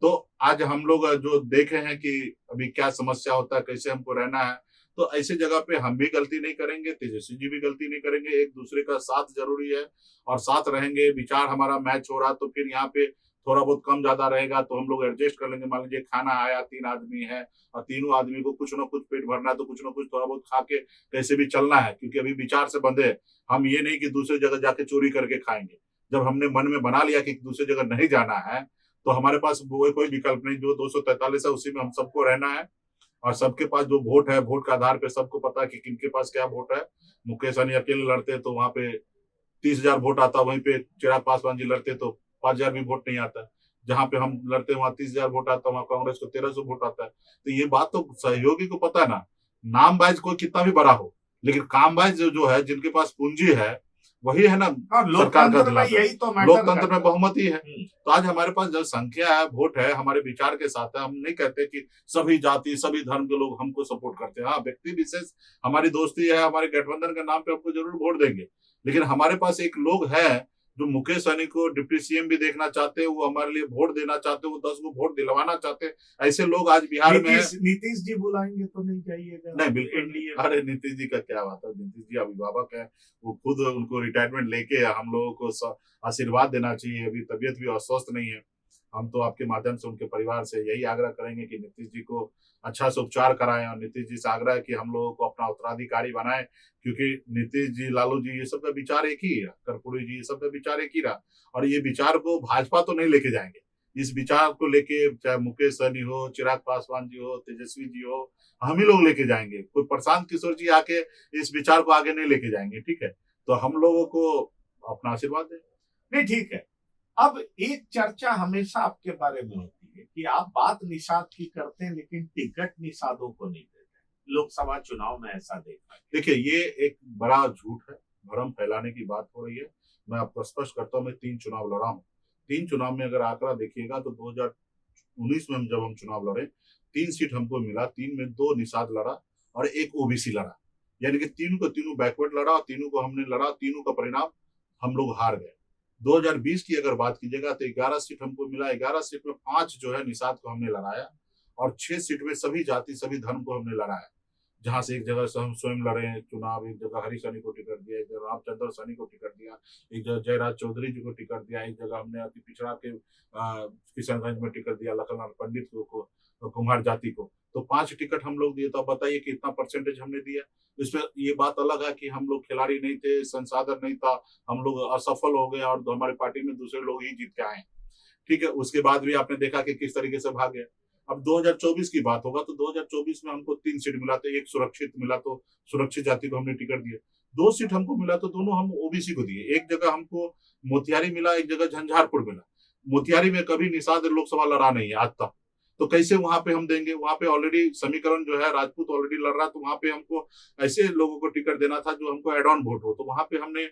तो आज हम लोग जो देखे हैं कि अभी क्या समस्या होता है, कैसे हमको रहना है, तो ऐसे जगह पे हम भी गलती नहीं करेंगे, तेजस्वी जी भी गलती नहीं करेंगे। एक दूसरे का साथ जरूरी है, और साथ रहेंगे, विचार हमारा मैच हो रहा तो फिर यहाँ पे थोड़ा बहुत कम ज्यादा रहेगा तो हम लोग एडजस्ट कर लेंगे। मान लीजिए खाना आया, 3 आदमी है और तीनों आदमी को कुछ ना कुछ पेट भरना है, तो कुछ ना कुछ थोड़ा बहुत खा के कैसे भी चलना है, क्योंकि अभी विचार से बंधे हैं। हम ये नहीं कि दूसरी जगह जाके चोरी करके खाएंगे। जब हमने मन में बना लिया कि दूसरी जगह नहीं जाना है, तो हमारे पास कोई विकल्प नहीं। जो 243 है उसी में हम सबको रहना है, और सबके पास जो वोट है, वोट के आधार पे सबको पता है कि किनके पास क्या वोट है। मुकेश सहनी अकेले लड़ते तो वहां पे 30,000 वोट आता, वहीं पे चिराग पासवान जी लड़ते तो 5,000 भी वोट नहीं आता। जहां पे हम लड़ते वहां 30,000 वोट आता, वहां कांग्रेस को 1,300 वोट आता है। तो ये बात तो सहयोगी को पता है ना। नामबाज कोई कितना भी बड़ा हो, लेकिन कामबाज जो है, जिनके पास पूंजी है, वही है ना सरकार का लोकतंत्र में यही तो मैटर लोकतंत्र करता में है। बहुमत ही है। तो आज हमारे पास जब संख्या है, वोट है, हमारे विचार के साथ है। हम नहीं कहते कि सभी जाति सभी धर्म के लोग हमको सपोर्ट करते हैं। हाँ, व्यक्ति विशेष हमारी दोस्ती है, हमारे गठबंधन के नाम पे हमको जरूर वोट देंगे, लेकिन हमारे पास एक लोग है जो मुकेश सहनी को डिप्टी सीएम भी देखना चाहते हैं, वो हमारे लिए वोट देना चाहते हैं, वो 10 को वोट दिलवाना चाहते हैं। ऐसे लोग आज बिहार में है। नीतीश जी बुलाएंगे तो नहीं जाइएगा? नहीं, बिल्कुल। अरे नीतीश जी का क्या बात है, नीतीश जी अभिभावक है, वो खुद उनको रिटायरमेंट लेके हम लोगों को आशीर्वाद देना चाहिए। अभी तबीयत भी अस्वस्थ नहीं है। हम तो आपके माध्यम से उनके परिवार से यही आग्रह करेंगे कि नीतीश जी को अच्छा से उपचार कराएं, और नीतीश जी से आग्रह है कि हम लोगों को अपना उत्तराधिकारी बनाएं, क्योंकि नीतीश जी, लालू जी, ये सब का विचार एक ही है, कर्पूरी जी, ये सब का विचार एक ही रहा। और ये विचार को भाजपा तो नहीं लेके जाएंगे। इस विचार को लेके चाहे मुकेश सहनी हो, चिराग पासवान जी हो, तेजस्वी जी हो, हम ही लोग लेके जाएंगे। कोई प्रशांत किशोर जी आके इस विचार को आगे नहीं लेके जाएंगे, ठीक है। तो हम लोगों को अपना आशीर्वाद दें। नहीं, ठीक है। अब एक चर्चा हमेशा आपके बारे में होती है कि आप बात निषाद की करते हैं, लेकिन टिकट निषादों को नहीं देते। लोकसभा चुनाव में ऐसा देखा है। देखिए, ये एक बड़ा झूठ है, भ्रम फैलाने की बात हो रही है। मैं आपको स्पष्ट करता हूँ, मैं 3 चुनाव लड़ा हूँ। 3 चुनाव में अगर आंकड़ा देखिएगा तो 2019 में जब हम चुनाव लड़े, 3 सीट हमको मिला, 3 में 2 निषाद लड़ा और 1 ओबीसी लड़ा। यानी कि तीनों को तीनों बैकवर्ड लड़ा, और तीनों को हमने लड़ा, तीनों का परिणाम हम लोग हार गए। 2020 की अगर बात कीजिएगा तो 11 सीट हमको मिला। 11 सीट में 5 जो है निषाद को हमने लड़ाया, और 6 सीट में सभी जाति सभी धर्म को हमने लड़ाया। जहां से एक जगह से हम स्वयं लड़े चुनाव, एक जगह हरी सहनी को टिकट दिया, एक जगह रामचंद्र सहनी को टिकट दिया, एक जगह जयराज चौधरी जी को टिकट दिया, एक जगह हमने अति पिछड़ा के किशनगंज में टिकट दिया लखनलाल पंडित को कुम्हार जाति को। तो 5 टिकट हम लोग दिए। तो अब बताइए कि इतना परसेंटेज हमने दिया। इसमें ये बात अलग है कि हम लोग खिलाड़ी नहीं थे, संसाधन नहीं था, हम लोग असफल हो गए, और हमारे पार्टी में दूसरे लोग ही जीत के आए, ठीक है। उसके बाद भी आपने देखा कि किस तरीके से भागे। अब 2024 की बात होगा तो 2024 में हमको 3 सीट मिला, तो एक सुरक्षित मिला, तो सुरक्षित जाति को हमने टिकट दिया। 2 सीट हमको मिला तो दोनों हम ओबीसी को दिए। एक जगह हमको मोतिहारी मिला, एक जगह झंझारपुर मिला। मोतिहारी में कभी निषाद लोकसभा लड़ा नहीं है आज तक, तो कैसे वहां पे हम देंगे? वहां पे ऑलरेडी समीकरण जो है, राजपूत ऑलरेडी लड़ रहा, तो वहां पे हमको ऐसे लोगों को टिकट देना था जो हमको एड ऑन वोट हो। तो वहां पे हमने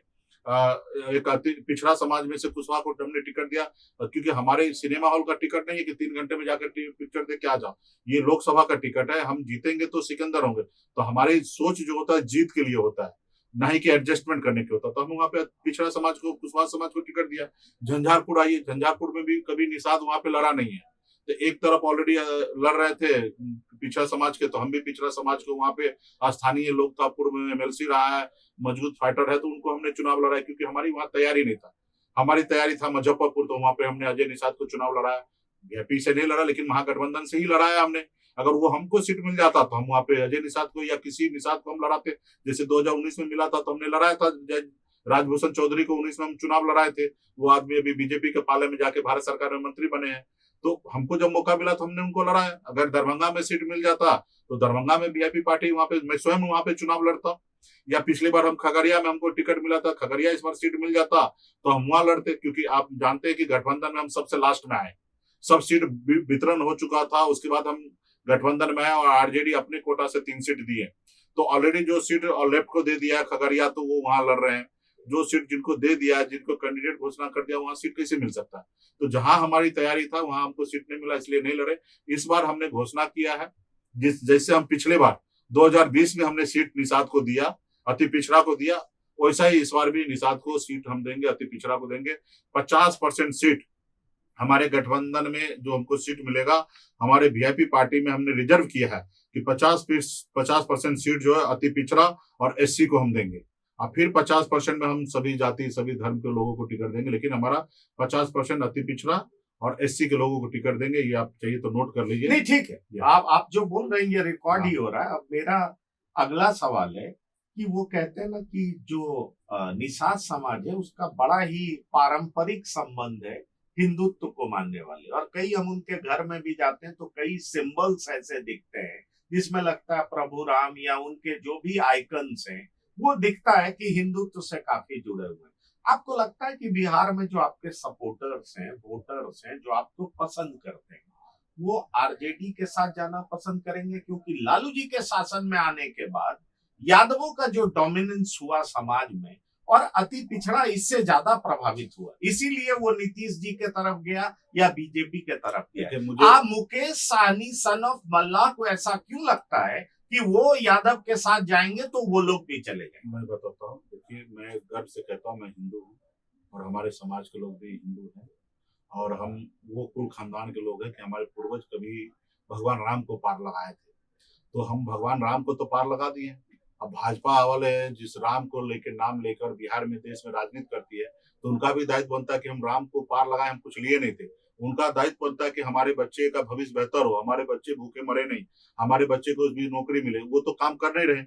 एक पिछड़ा समाज में से कुशवाहा को हमने टिकट दिया, क्योंकि हमारे सिनेमा हॉल का टिकट नहीं है कि 3 घंटे में जाकर पिक्चर देख के आ जाओ। ये लोकसभा का टिकट है, हम जीतेंगे तो सिकंदर होंगे। तो हमारी सोच जो होता है जीत के लिए होता है, ना ही कि एडजस्टमेंट करने के होता। तो हम वहां पे पिछड़ा समाज को, कुशवाहा समाज को टिकट दिया। झंझारपुर आइए, झंझारपुर में भी कभी निषाद वहां पे लड़ा नहीं है। तो एक तरफ ऑलरेडी लड़ रहे थे पिछड़ा समाज के, तो हम भी पिछड़ा समाज को, वहां पे स्थानीय लोग था, पूर्व में एमएलसी रहा है, मजबूत फाइटर है, तो उनको हमने चुनाव लड़ाया, क्योंकि हमारी वहां तैयारी नहीं था। हमारी तैयारी था मुजफ्फरपुर, तो वहां पे हमने अजय निषाद को चुनाव लड़ाया। बीजेपी से नहीं लड़ा, लेकिन महागठबंधन से ही लड़ाया हमने। अगर वो हमको सीट मिल जाता तो हम वहां पे अजय निषाद को या किसी निषाद को हम लड़ाते, जैसे 2019 में मिला था तो हमने लड़ाया था। राजभूषण चौधरी को 19 में हम चुनाव लड़ाए थे, वो आदमी अभी बीजेपी के पाले में जाके भारत सरकार में मंत्री बने हैं। तो हमको जब मौका मिला तो हमने उनको लड़ाया। अगर दरभंगा में सीट मिल जाता तो दरभंगा में वीआईपी पार्टी वहां पे मैं स्वयं वहां पे चुनाव लड़ता, या पिछली बार हम खगड़िया में हमको टिकट मिला था, खगड़िया इस बार सीट मिल जाता तो हम वहां लड़ते, क्योंकि आप जानते हैं कि गठबंधन में हम सबसे लास्ट में आए, सब सीट वितरण हो चुका था। उसके बाद हम गठबंधन में आए और आरजेडी अपने कोटा से 3 सीट दिए, तो ऑलरेडी जो सीट और लेफ्ट को दे दिया खगड़िया, तो वो वहां लड़ रहे हैं। जो सीट जिनको दे दिया, जिनको कैंडिडेट घोषणा कर दिया, वहां सीट कैसे मिल सकता है? तो जहां हमारी तैयारी था वहां हमको सीट नहीं मिला, इसलिए नहीं लड़े। इस बार हमने घोषणा किया है, जैसे हम पिछले बार 2020 में हमने सीट निषाद को दिया, अति पिछड़ा को दिया, वैसा ही इस बार भी निषाद को सीट हम देंगे, अति पिछड़ा को देंगे। 50% सीट हमारे गठबंधन में जो हमको सीट मिलेगा, हमारे वीआईपी पार्टी में हमने रिजर्व किया है कि 50% सीट जो है अति पिछड़ा और एससी को हम देंगे, और फिर 50% में हम सभी जाति सभी धर्म के लोगों को टिकट देंगे, लेकिन हमारा 50% अति पिछड़ा और एससी के लोगों को टिकट देंगे। ये आप चाहिए तो नोट कर लीजिए। नहीं, ठीक है, आप जो बोल रहे हैं ये रिकॉर्ड ही हो रहा है। अब मेरा अगला सवाल है कि वो कहते हैं ना कि जो निषाद समाज है उसका बड़ा ही पारंपरिक संबंध है हिंदुत्व को मानने वाले, और कई हम उनके घर में भी जाते हैं तो कई सिंबल्स ऐसे दिखते हैं जिसमें लगता है प्रभु राम या उनके जो भी आइकन्स हैं वो दिखता है कि हिंदुत्व से काफी जुड़े हुए हैं। आपको लगता है कि बिहार में जो आपके सपोर्टर्स हैं, वोटर्स हैं, जो आपको पसंद करते हैं, वो आरजेडी के साथ जाना पसंद करेंगे? क्योंकि लालू जी के शासन में आने के बाद यादवों का जो डोमिनेंस हुआ समाज में और अति पिछड़ा इससे ज्यादा प्रभावित हुआ, इसीलिए वो नीतीश जी के तरफ गया या बीजेपी के तरफ गया। आप मुकेश साहनी सन ऑफ मल्लाह को ऐसा क्यों लगता है कि वो यादव के साथ जाएंगे तो वो लोग भी चले जाएंगे? मैं बताता हूँ, देखिए, मैं गर्व से कहता हूँ मैं हिंदू हूँ और हमारे समाज के लोग भी हिंदू हैं, और हम वो कुल खानदान के लोग हैं कि हमारे पूर्वज कभी भगवान राम को पार लगाए थे, तो हम भगवान राम को तो पार लगा दिए। अब भाजपा वाले जिस राम को लेकर नाम लेकर बिहार में देश में राजनीति करती है, तो उनका भी दायित्व बनता है कि हम राम को पार लगाए, हम कुछ लिए नहीं थे। उनका दायित्व बनता है कि हमारे बच्चे का भविष्य बेहतर हो, हमारे बच्चे भूखे मरे नहीं, हमारे बच्चे को भी नौकरी मिले, वो तो काम कर नहीं रहे।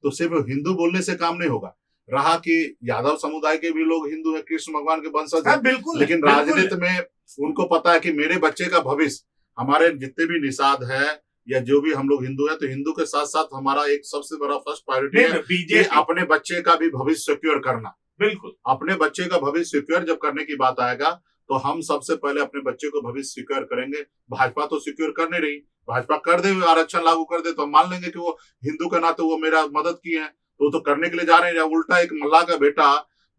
तो सिर्फ हिंदू बोलने से काम नहीं होगा। रहा कि यादव समुदाय के भी लोग हिंदू है, कृष्ण भगवान के वंशज है, बिल्कुल, लेकिन राजनीति में उनको पता है कि मेरे बच्चे का भविष्य, हमारे जितने भी निषाद है या जो भी हम लोग हिंदू है, तो हिंदू के साथ साथ हमारा एक सबसे बड़ा फर्स्ट प्रायोरिटी है कि अपने बच्चे का भी भविष्य सिक्योर करना। बिल्कुल, अपने बच्चे का भविष्य सिक्योर जब करने की बात आएगा तो हम सबसे पहले अपने बच्चे को भविष्य सिक्योर करेंगे। भाजपा तो सिक्योर कर नहीं रही, भाजपा कर दे, आरक्षण लागू कर दे तो हम मान लेंगे कि वो हिंदू के नाते वो मेरा मदद किए हैं, तो करने के लिए जा रहे हैं। उल्टा एक मल्लाह का बेटा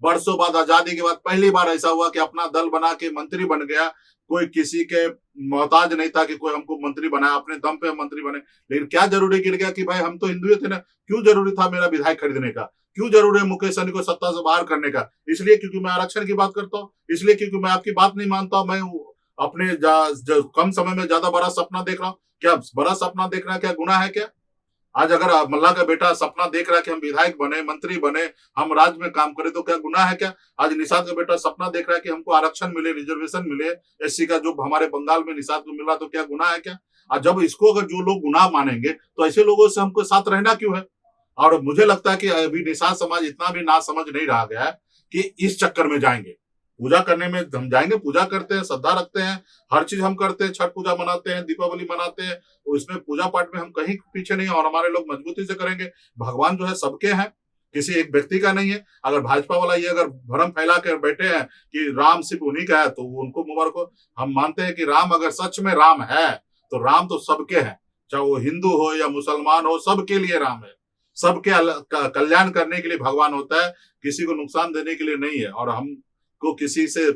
बरसों बाद, आजादी के बाद पहली बार ऐसा हुआ कि अपना दल बना के मंत्री बन गया। कोई किसी के मोहताज नहीं था कि कोई हमको मंत्री बनाया, अपने दम पे मंत्री बने। लेकिन क्या जरूरी गिर गया कि भाई हम तो हिंदू थे ना, क्यों जरूरी था मेरा विधायक खरीदने का, क्यों जरूरी है मुकेश सहनी को सत्ता से बाहर करने का? इसलिए क्योंकि मैं आरक्षण की बात करता हूँ, इसलिए क्योंकि मैं आपकी बात नहीं मानता हूँ, मैं अपने कम समय में ज्यादा बड़ा सपना देख रहा हूँ। क्या बड़ा सपना देखना क्या गुनाह है क्या? आज अगर मल्लाह का बेटा सपना देख रहा है कि हम विधायक बने, मंत्री बने, हम राज्य में काम करें, तो क्या गुनाह है क्या? आज निषाद का बेटा सपना देख रहा है कि हमको आरक्षण मिले, रिजर्वेशन मिले एससी का, जो हमारे बंगाल में निषाद को मिला, तो क्या गुनाह है क्या? और जब इसको अगर जो लोग गुनाह मानेंगे तो ऐसे लोगों से हमको साथ रहना क्यों है? और मुझे लगता है कि अभी निषाद समाज इतना भी ना समझ नहीं रहा गया है कि इस चक्कर में जाएंगे। पूजा करने में हम जाएंगे, पूजा करते हैं, श्रद्धा रखते हैं, हर चीज हम करते हैं, छठ पूजा मनाते हैं, दीपावली मनाते हैं, तो इसमें पूजा पाठ में हम कहीं पीछे नहीं है, और हमारे लोग मजबूती से करेंगे। भगवान जो है सबके हैं, किसी एक व्यक्ति का नहीं है। अगर भाजपा वाला ये अगर भ्रम फैला कर बैठे हैं कि राम सिर्फ उन्हीं का है, तो उनको मुबारक हो। हम मानते हैं कि राम अगर सच में राम है तो राम तो सबके हैं, चाहे वो हिंदू हो या मुसलमान हो, सबके लिए राम है, सबके कल्याण करने के लिए भगवान होता है, किसी को नुकसान देने के लिए नहीं है। और हम को किसी से,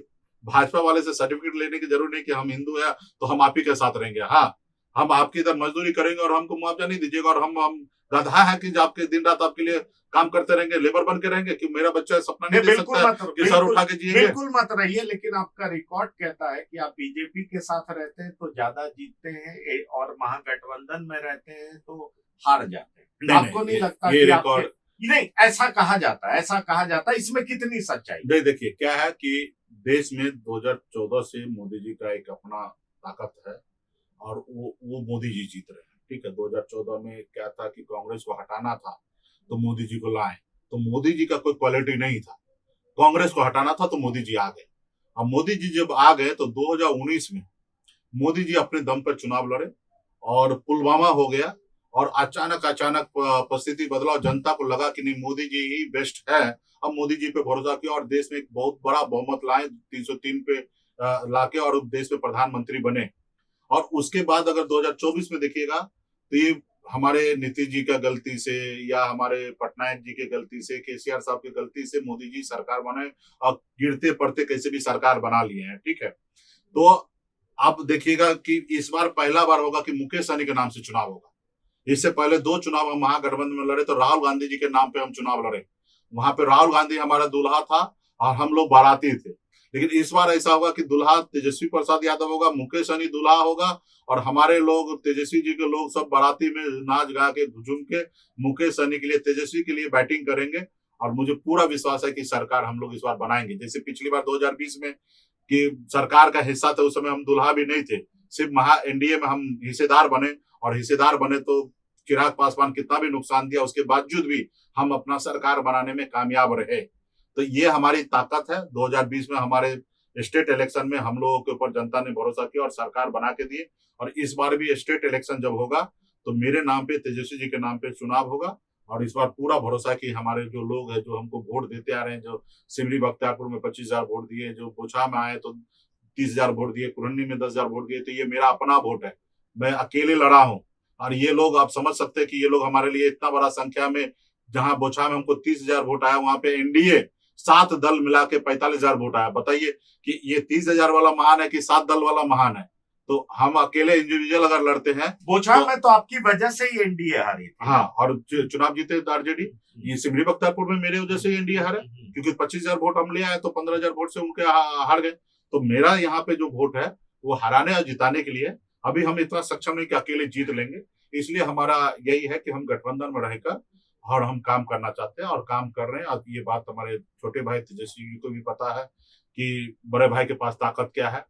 भाजपा वाले से सर्टिफिकेट लेने की जरूरत नहीं कि हम हिंदू है तो हम आप ही के साथ रहेंगे। हाँ, हम आपकी इधर मजदूरी करेंगे और हमको मुआवजा नहीं दीजिएगा, और हम गधा है कि आपके दिन रात आपके लिए काम करते रहेंगे, लेबर बन के रहेंगे कि मेरा बच्चा सपना नहीं देख सकता कि सर उठा के जिएंगे। बिल्कुल मत रहिए, लेकिन आपका रिकॉर्ड कहता है कि आप बीजेपी के साथ रहते हैं तो ज्यादा जीतते हैं और महागठबंधन में रहते हैं तो हार जाते हैं। आपको नहीं लगता ये कि रिकॉर्ड नहीं? ऐसा कहा जाता है, ऐसा कहा जाता है, इसमें कितनी सच्चाई? नहीं, देखिए क्या है कि देश में 2014 से मोदी जी का एक अपना ताकत है और वो मोदी जी जीत रहे हैं। ठीक है, 2014 में क्या था कि कांग्रेस को हटाना था तो मोदी जी को लाए, तो मोदी जी का कोई क्वालिटी नहीं था। कांग्रेस को हटाना था तो मोदी जी आ गए। अब मोदी जी जब आ गए तो 2019 में मोदी जी अपने दम पर चुनाव लड़े और पुलवामा हो गया और अचानक परिस्थिति बदला और जनता को लगा कि नहीं मोदी जी ही बेस्ट है। अब मोदी जी पे भरोसा किया और देश में एक बहुत बड़ा बहुमत लाए 303 पे लाके और देश में प्रधानमंत्री बने। और उसके बाद अगर 2024 में देखिएगा तो ये हमारे नीतीश जी का गलती से या हमारे पटनायक जी के गलती से, केसीआर साहब की गलती से मोदी जी सरकार बने और गिरते पड़ते कैसे भी सरकार बना लिए हैं। ठीक है, तो आप देखिएगा कि इस बार पहला बार होगा कि मुकेश सहनी के नाम से चुनाव होगा। इससे पहले 2 चुनाव हम महागठबंधन में लड़े तो राहुल गांधी जी के नाम पे हम चुनाव लड़े। वहां पे राहुल गांधी हमारा दूल्हा था और हम लोग बाराती थे। लेकिन इस बार ऐसा होगा कि दूल्हा तेजस्वी प्रसाद यादव होगा, मुकेश सहनी दूल्हा होगा और हमारे लोग तेजस्वी जी के लोग सब बाराती में नाच गा के झूम के मुकेश सहनी के लिए, तेजस्वी के लिए बैटिंग करेंगे। और मुझे पूरा विश्वास है कि सरकार हम लोग इस बार बनाएंगे। जैसे पिछली बार 2020 में कि सरकार का हिस्सा था, उस समय हम दूल्हा भी नहीं थे, सिर्फ एनडीए में हम हिस्सेदार बने और हिस्सेदार बने तो चिराग पासवान कितना भी नुकसान दिया उसके बावजूद भी हम अपना सरकार बनाने में कामयाब रहे। तो ये हमारी ताकत है। 2020 में हमारे स्टेट इलेक्शन में हम लोगों के ऊपर जनता ने भरोसा किया और सरकार बना के दिए। और इस बार भी स्टेट इलेक्शन जब होगा तो मेरे नाम पे, तेजस्वी जी के नाम पे चुनाव होगा। और इस बार पूरा भरोसा है कि हमारे जो लोग हैं जो हमको वोट देते आ रहे हैं, जो सिमरी बख्तियारपुर में 25,000 वोट दिए, जो बोछा में आए तो 30,000 वोट दिए, कुरन्नी में 10,000 वोट दिए, तो ये मेरा अपना वोट है। मैं अकेले लड़ा हूं और ये लोग, आप समझ सकते हैं कि ये लोग हमारे लिए इतना बड़ा संख्या में, जहां बोछा में हमको 30,000 वोट आया, वहां पे एनडीए 7 दल मिला के 45,000 वोट आया। बताइए कि ये 30,000 वाला महान है कि 7 दल वाला महान है। तो हम अकेले इंडिविजुअल अगर लड़ते हैं, बोछा में तो आपकी वजह से ही एनडीए हारी थी। हाँ, और चुनाव जीते आरजेडी। ये सिमरी बख्तियारपुर में मेरे वजह से एनडीए हारे, क्योंकि 25,000 वोट हम ले आए तो 15,000 वोट से उनके हार गए। तो मेरा यहाँ पे जो वोट है वो हराने और जिताने के लिए। अभी हम इतना सक्षम नहीं कि अकेले जीत लेंगे, इसलिए हमारा यही है कि हम गठबंधन में रहकर और हम काम करना चाहते हैं और काम कर रहे हैं। और ये बात हमारे छोटे भाई तेजस्वी जी को भी पता है कि बड़े भाई के पास ताकत क्या है।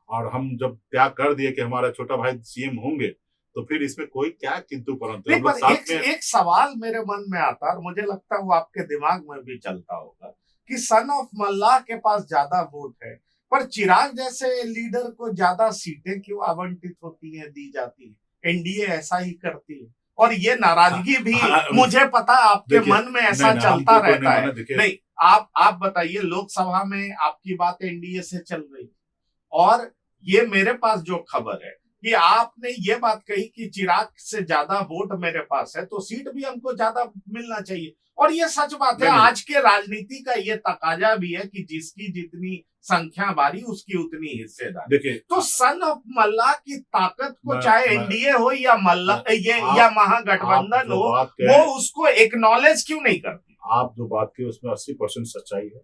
और हम जब त्याग कर दिए कि हमारा छोटा भाई सीएम होंगे तो फिर इसमें कोई क्या किंतु परंतु। नहीं, पर एक सवाल मेरे मन में आता है और मुझे लगता है वो आपके दिमाग में भी चलता होगा कि सन ऑफ मल्लाह के पास ज्यादा वोट है, पर चिराग जैसे लीडर को ज्यादा सीटें क्यों आवंटित होती हैं, दी जाती है? एनडीए ऐसा ही करती है और ये नाराजगी भी मुझे पता आपके मन में ऐसा चलता रहता है। नहीं, आप बताइए, लोकसभा में आपकी बात एनडीए से चल रही और ये मेरे पास जो खबर है कि आपने ये बात कही कि चिराग से ज्यादा वोट मेरे पास है तो सीट भी हमको ज्यादा मिलना चाहिए। और ये सच बात है, आज के राजनीति का ये तकाजा भी है कि जिसकी जितनी संख्या बारी उसकी उतनी हिस्सेदार। देखिए, तो सन ऑफ मल्लाह की ताकत को चाहे एनडीए हो या या महागठबंधन हो, वो उसको एक्नॉलेज क्यों नहीं करती? आप जो बात की उसमें 80% सच्चाई है।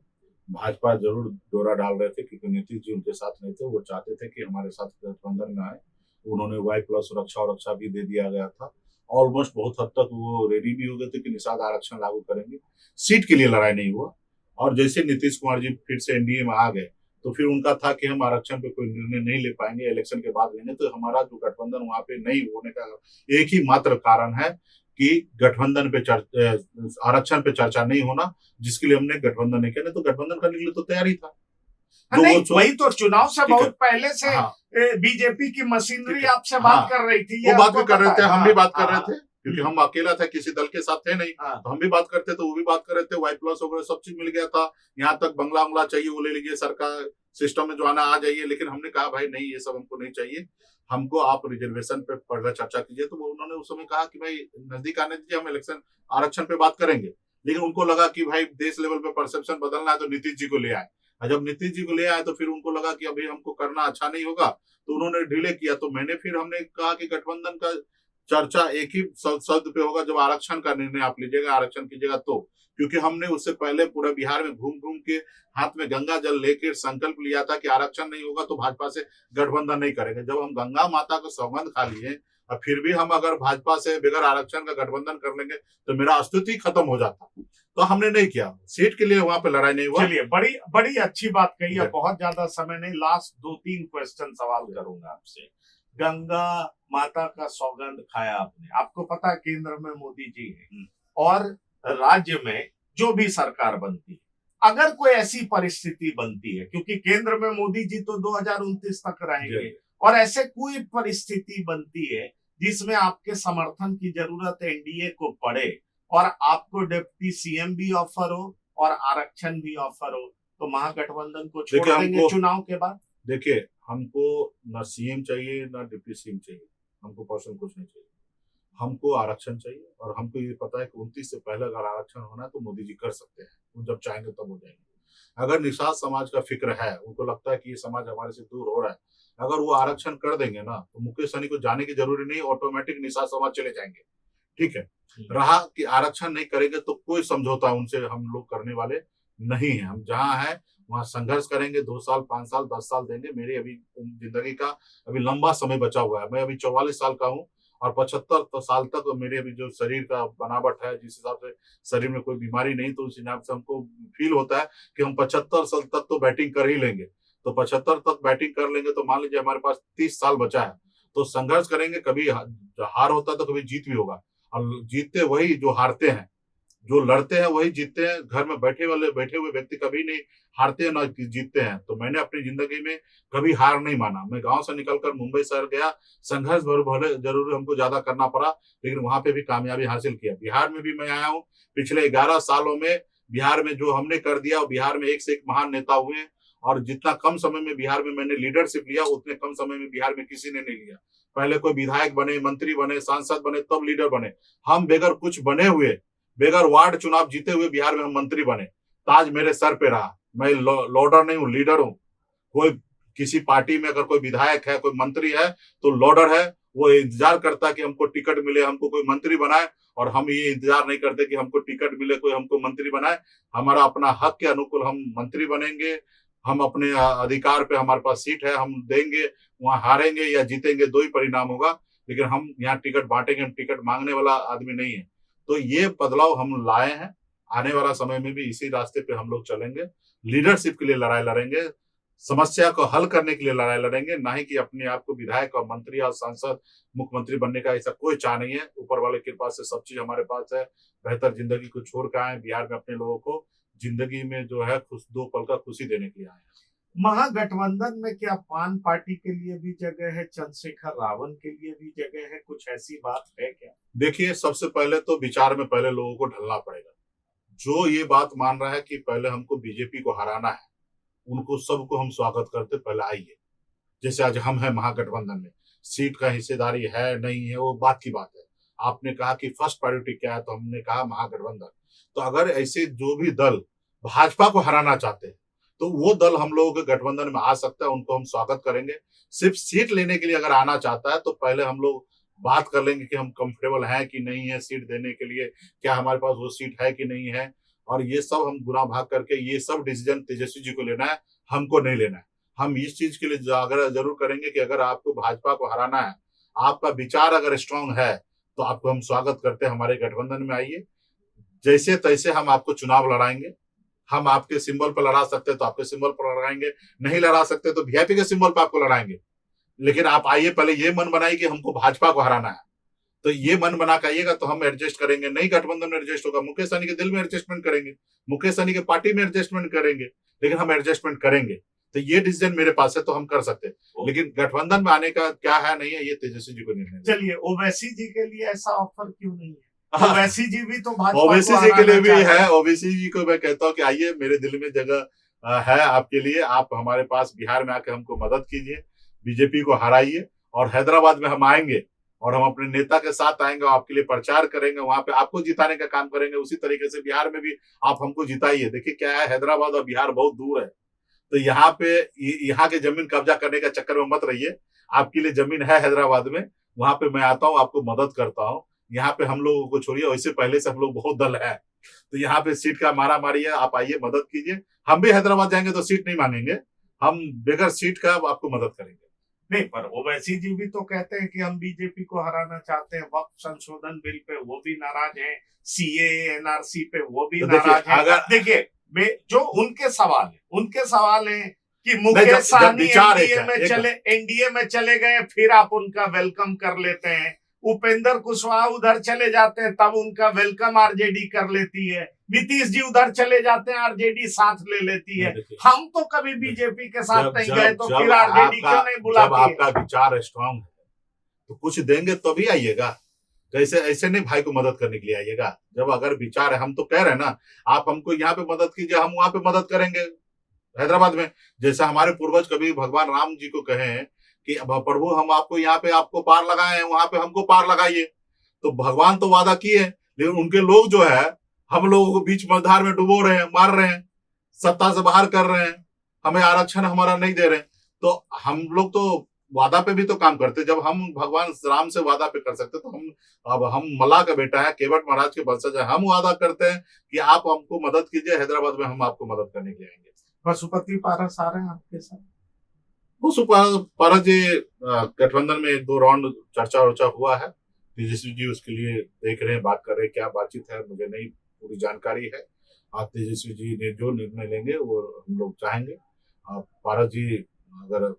भाजपा जरूर डोरा डाल रहे थे क्योंकि नीतीश जी उनके साथ नहीं थे। वो चाहते थे कि हमारे साथ गठबंधन में आए। उन्होंने Y+ सुरक्षा और रक्षा भी दे दिया गया था। ऑलमोस्ट बहुत हद तक वो रेडी भी हो गए थे कि निषाद आरक्षण लागू करेंगे। सीट के लिए लड़ाई नहीं हुआ। और जैसे नीतीश कुमार जी फिर से एनडीए में आ गए तो फिर उनका था कि हम आरक्षण पे कोई निर्णय नहीं ले पाएंगे, इलेक्शन के बाद लेंगे। तो हमारा जो गठबंधन वहां पे नहीं होने का एक ही मात्र कारण है कि गठबंधन पे आरक्षण पे चर्चा नहीं होना, जिसके लिए हमने गठबंधन नहीं किया। नहीं तो गठबंधन करने के लिए तो तैयारी था। नहीं, वही तो चुनाव से बहुत पहले से बीजेपी की मशीनरी आपसे बात कर रही थी। वो बात भी कर रहे थे, हम भी बात कर रहे थे, क्योंकि हम अकेला था, किसी दल के साथ थे नहीं। तो हम भी बात करते थे, वो भी बात कर रहे थे। Y+ वगैरह सब चीज मिल गया था। यहाँ तक बंगला उंगला चाहिए वो ले लीजिए, सरकार सिस्टम में जो आना आ जाइए। लेकिन हमने कहा भाई नहीं, ये सब हमको नहीं चाहिए, हमको आप रिजर्वेशन पे पहले चर्चा कीजिए। तो उन्होंने उस समय कहा कि भाई नजदीक आने दीजिए, हम इलेक्शन आरक्षण पे बात करेंगे। लेकिन उनको लगा कि भाई देश लेवल पे परसेप्शन बदलना है तो नीतीश जी को ले आए। और जब नीतीश जी को ले आए तो फिर उनको लगा कि अभी हमको करना अच्छा नहीं होगा, तो उन्होंने डिले किया। तो हमने कहा कि गठबंधन का चर्चा एक ही शब्द पे होगा, जब आरक्षण का निर्णय आप लीजिएगा, आरक्षण कीजिएगा तो। क्योंकि हमने उससे पहले पूरा बिहार में घूम घूम के हाथ में गंगा जल लेकर संकल्प लिया था कि आरक्षण नहीं होगा तो भाजपा से गठबंधन नहीं करेंगे। जब हम गंगा माता को सौगंध खा लिए और फिर भी हम अगर भाजपा से बगैर आरक्षण का गठबंधन कर लेंगे तो मेरा अस्तित्व ही खत्म हो जाता। तो हमने नहीं किया, सीट के लिए वहां पे लड़ाई नहीं हुआ। चलिए, बड़ी बड़ी अच्छी बात कही है। जी। बहुत ज्यादा समय नहीं, लास्ट 2-3 क्वेश्चन सवाल करूंगा आपसे। गंगा माता का सौगंध खाया आपने, आपको पता है केंद्र में मोदी जी है और राज्य में जो भी सरकार बनती है, अगर कोई ऐसी परिस्थिति बनती है, क्योंकि केंद्र में मोदी जी तो 2029 तक रहेंगे, और ऐसे कोई परिस्थिति बनती है जिसमें आपके समर्थन की जरूरत एनडीए को पड़े और आपको डिप्टी सीएम भी ऑफर हो और आरक्षण भी ऑफर हो, तो महागठबंधन को छोड़ देखिए, देंगे चुनाव के बाद? देखिए, हमको ना सीएम चाहिए ना डिप्टी सीएम चाहिए, हमको पर्सन कुछ नहीं चाहिए, हमको आरक्षण चाहिए। और हमको ये पता है कि 29 से पहले अगर आरक्षण होना है तो मोदी जी कर सकते हैं, वो जब चाहेंगे तब हो जाएंगे। अगर निषाद समाज का फिक्र है, उनको लगता है कि ये समाज हमारे से दूर हो रहा है, अगर वो आरक्षण कर देंगे ना तो मुकेश सहनी को जाने की जरूरी नहीं, ऑटोमेटिक निषाद समाज चले जाएंगे। ठीक है, रहा कि आरक्षण नहीं करेंगे तो कोई समझौता उनसे हम लोग करने वाले नहीं है। हम जहां हैं वहां संघर्ष करेंगे, 2 साल 5 साल 10 साल देंगे। मेरी अभी जिंदगी का अभी लंबा समय बचा हुआ है, मैं अभी 44 साल का हूँ और 75 साल तक मेरे अभी जो शरीर का बनावट है, जिस हिसाब से शरीर में कोई बीमारी नहीं, तो उस हिसाब से हमको फील होता है कि हम 75 साल तक तो बैटिंग कर ही लेंगे। तो 75 तक बैटिंग कर लेंगे तो मान लीजिए हमारे पास 30 साल बचा है, तो संघर्ष करेंगे। कभी हार होता है तो कभी जीत भी होगा, और जीतते वही जो हारते हैं, जो लड़ते हैं वही जीतते हैं। घर में बैठे हुए व्यक्ति कभी नहीं हारते हैं ना जीतते हैं। तो मैंने अपनी जिंदगी में कभी हार नहीं माना। मैं गांव से निकलकर मुंबई शहर गया, संघर्ष भले जरूर हमको ज्यादा करना पड़ा, लेकिन वहां पे भी कामयाबी हासिल किया। बिहार में भी मैं आया हूँ, पिछले 11 सालों में बिहार में जो हमने कर दिया, बिहार में एक से एक महान नेता हुए, और जितना कम समय में बिहार में मैंने लीडरशिप लिया, उतने कम समय में बिहार में किसी ने नहीं लिया। पहले कोई विधायक बने, मंत्री बने, सांसद बने, तब लीडर बने। हम बेगर कुछ बने हुए, बेगर वार्ड चुनाव जीते हुए बिहार में हम मंत्री बने। ताज मेरे सर पे रहा। मैं लॉर्डर नहीं हूँ, लीडर हूँ। कोई किसी पार्टी में अगर कोई विधायक है, कोई मंत्री है, तो लॉर्डर है। वो इंतजार करता है कि हमको टिकट मिले, हमको कोई मंत्री बनाए, और हम ये इंतजार नहीं करते कि हमको टिकट मिले, कोई हमको मंत्री बनाए। हमारा अपना हक के अनुकूल हम मंत्री बनेंगे। हम अपने अधिकार पे, हमारे पास सीट है, हम देंगे। वहां हारेंगे या जीतेंगे, दो ही परिणाम होगा। लेकिन हम यहाँ टिकट बांटेंगे, हम टिकट मांगने वाला आदमी नहीं है। तो ये बदलाव हम लाए हैं। आने वाला समय में भी इसी रास्ते पे हम लोग चलेंगे। लीडरशिप के लिए लड़ाई लड़ेंगे, समस्या को हल करने के लिए लड़ाई लड़ेंगे, ना ही कि अपने आप को विधायक और मंत्री और सांसद, मुख्यमंत्री बनने का ऐसा कोई चाह नहीं है। ऊपर वाले की कृपा से सब चीज हमारे पास है। बेहतर जिंदगी को छोड़ के आए बिहार में, अपने लोगों को जिंदगी में जो है खुश, 2 पल का खुशी देने के लिए आए हैं। महागठबंधन में क्या पान पार्टी के लिए भी जगह है, चंद्रशेखर रावण के लिए भी जगह है, कुछ ऐसी बात है क्या? देखिए, सबसे पहले तो विचार में पहले लोगों को ढलना पड़ेगा। जो ये बात मान रहा है कि पहले हमको बीजेपी को हराना है, उनको सबको हम स्वागत करते, पहले आइए। जैसे आज हम हैं महागठबंधन में, सीट का हिस्सेदारी है नहीं है वो बात की बात है। आपने कहा कि फर्स्ट प्रायोरिटी क्या है, तो हमने कहा महागठबंधन। तो अगर ऐसे जो भी दल भाजपा को हराना चाहते हैं, तो वो दल हम लोगों के गठबंधन में आ सकता है, उनको हम स्वागत करेंगे। सिर्फ सीट लेने के लिए अगर आना चाहता है, तो पहले हम लोग बात कर लेंगे कि हम कंफर्टेबल हैं कि नहीं है सीट देने के लिए, क्या हमारे पास वो सीट है कि नहीं है। और ये सब हम गुना भाग करके ये सब डिसीजन तेजस्वी जी को लेना है, हमको नहीं लेना है। हम इस चीज के लिए जागरूक जरूर करेंगे कि अगर आपको भाजपा को हराना है, आपका विचार अगर स्ट्रांग है, तो आपको हम स्वागत करते हैं, हमारे गठबंधन में आइए। जैसे तैसे हम आपको चुनाव लड़ाएंगे। हम आपके सिंबल पर लड़ा सकते तो आपके सिंबल पर लड़ाएंगे, नहीं लड़ा सकते तो वीआईपी के सिंबल पर आपको लड़ाएंगे। लेकिन आप आइए, पहले ये मन बनाइए कि हमको भाजपा को हराना है। तो ये मन बना के आइएगा तो हम एडजस्ट करेंगे। नहीं गठबंधन में एडजस्ट होगा, मुकेश सहनी के दिल में एडजस्टमेंट करेंगे, मुकेश सहनी के पार्टी में एडजस्टमेंट करेंगे, लेकिन हम एडजस्टमेंट करेंगे। तो ये डिसीजन मेरे पास है, तो हम कर सकते हैं। लेकिन गठबंधन में आने का क्या है नहीं है, ये तेजस्वी जी को निर्णय। चलिए, ओवैसी जी के लिए ऐसा ऑफर क्यों नहीं है? ओवैसी जी भी तो भाजपा ओवैसी को जी के लिए हराना भी चाहते हैं। है। ओवैसी जी को मैं कहता हूँ कि आइए, मेरे दिल में जगह है आपके लिए। आप हमारे पास बिहार में आके हमको मदद कीजिए, बीजेपी को हराइए। और हैदराबाद में हम आएंगे और हम अपने नेता के साथ आएंगे, आपके लिए प्रचार करेंगे, वहां पे आपको जिताने का काम करेंगे। उसी तरीके से बिहार में भी आप हमको जिताइए। देखिए क्या है, हैदराबाद और बिहार बहुत दूर है, तो यहाँ पे यहाँ के जमीन कब्जा करने का चक्कर में मत रहिए। आपके लिए जमीन है हैदराबाद में, वहां पे मैं आता हूँ, आपको मदद करता हूँ। यहाँ पे हम लोगों को छोड़िए, वैसे पहले से हम लोग बहुत दल है, तो यहाँ पे सीट का मारा मारी है। आप आइए, मदद कीजिए। हम भी हैदराबाद जाएंगे तो सीट नहीं मांगेंगे, हम बगैर सीट का आपको मदद करेंगे। नहीं, पर ओवैसी जी भी तो कहते हैं कि हम बीजेपी को हराना चाहते हैं, वक्फ संशोधन बिल पे वो भी नाराज हैं, सीए एनआरसी पे वो भी तो देखिए, नाराज हैं। अगर देखिए जो उनके सवाल हैं कि नहीं, मुकेश सहनी विचार एनडीए में चले गए, फिर आप उनका वेलकम कर लेते हैं। उपेंद्र कुशवाहा उधर चले जाते हैं, तब उनका वेलकम आरजेडी कर लेती है। नीतीश जी उधर चले जाते हैं, आरजेडी साथ ले लेती है। हम तो कभी बीजेपी के साथ नहीं गए, तो फिर आरजेडी क्यों नहीं बुलाती जब आपका विचार स्ट्रांग है तो कुछ देंगे तो भी आइएगा, कैसे ऐसे नहीं भाई को मदद करने के लिए आइएगा। जब अगर विचार है, हम तो कह रहे हैं ना, आप हमको यहाँ पे मदद कीजिए, हम वहां पे मदद करेंगे। हैदराबाद में जैसा हमारे पूर्वज कभी भगवान राम जी को कहे हैं कि अब प्रभु हम आपको यहाँ पे आपको पार लगाए हैं, वहां पे हमको पार लगाइए। तो भगवान तो वादा किए, लेकिन उनके लोग जो है हम लोगों को बीच मझधार में डुबो रहे हैं, मार रहे हैं, सत्ता से बाहर कर रहे हैं, हमें आरक्षण हमारा नहीं दे रहे। तो हम लोग तो वादा पे भी तो काम करते। जब हम भगवान राम से वादा पे कर सकते, तो हम मल्लाह का बेटा है, केवट महाराज के वंशज है, हम वादा करते हैं कि आप हमको मदद कीजिए, हैदराबाद में हम आपको मदद करने के लिए आएंगे। पशुपति पारस आ रहे हैं आपके साथ? पारस जी गठबंधन में 1-2 राउंड चर्चा वर्चा हुआ है, तेजस्वी जी उसके लिए देख रहे हैं, बात कर रहे हैं, क्या बातचीत है मुझे नहीं पूरी जानकारी है। आप तेजस्वी जी ने जो निर्णय लेंगे वो हम लोग चाहेंगे। पारस जी अगर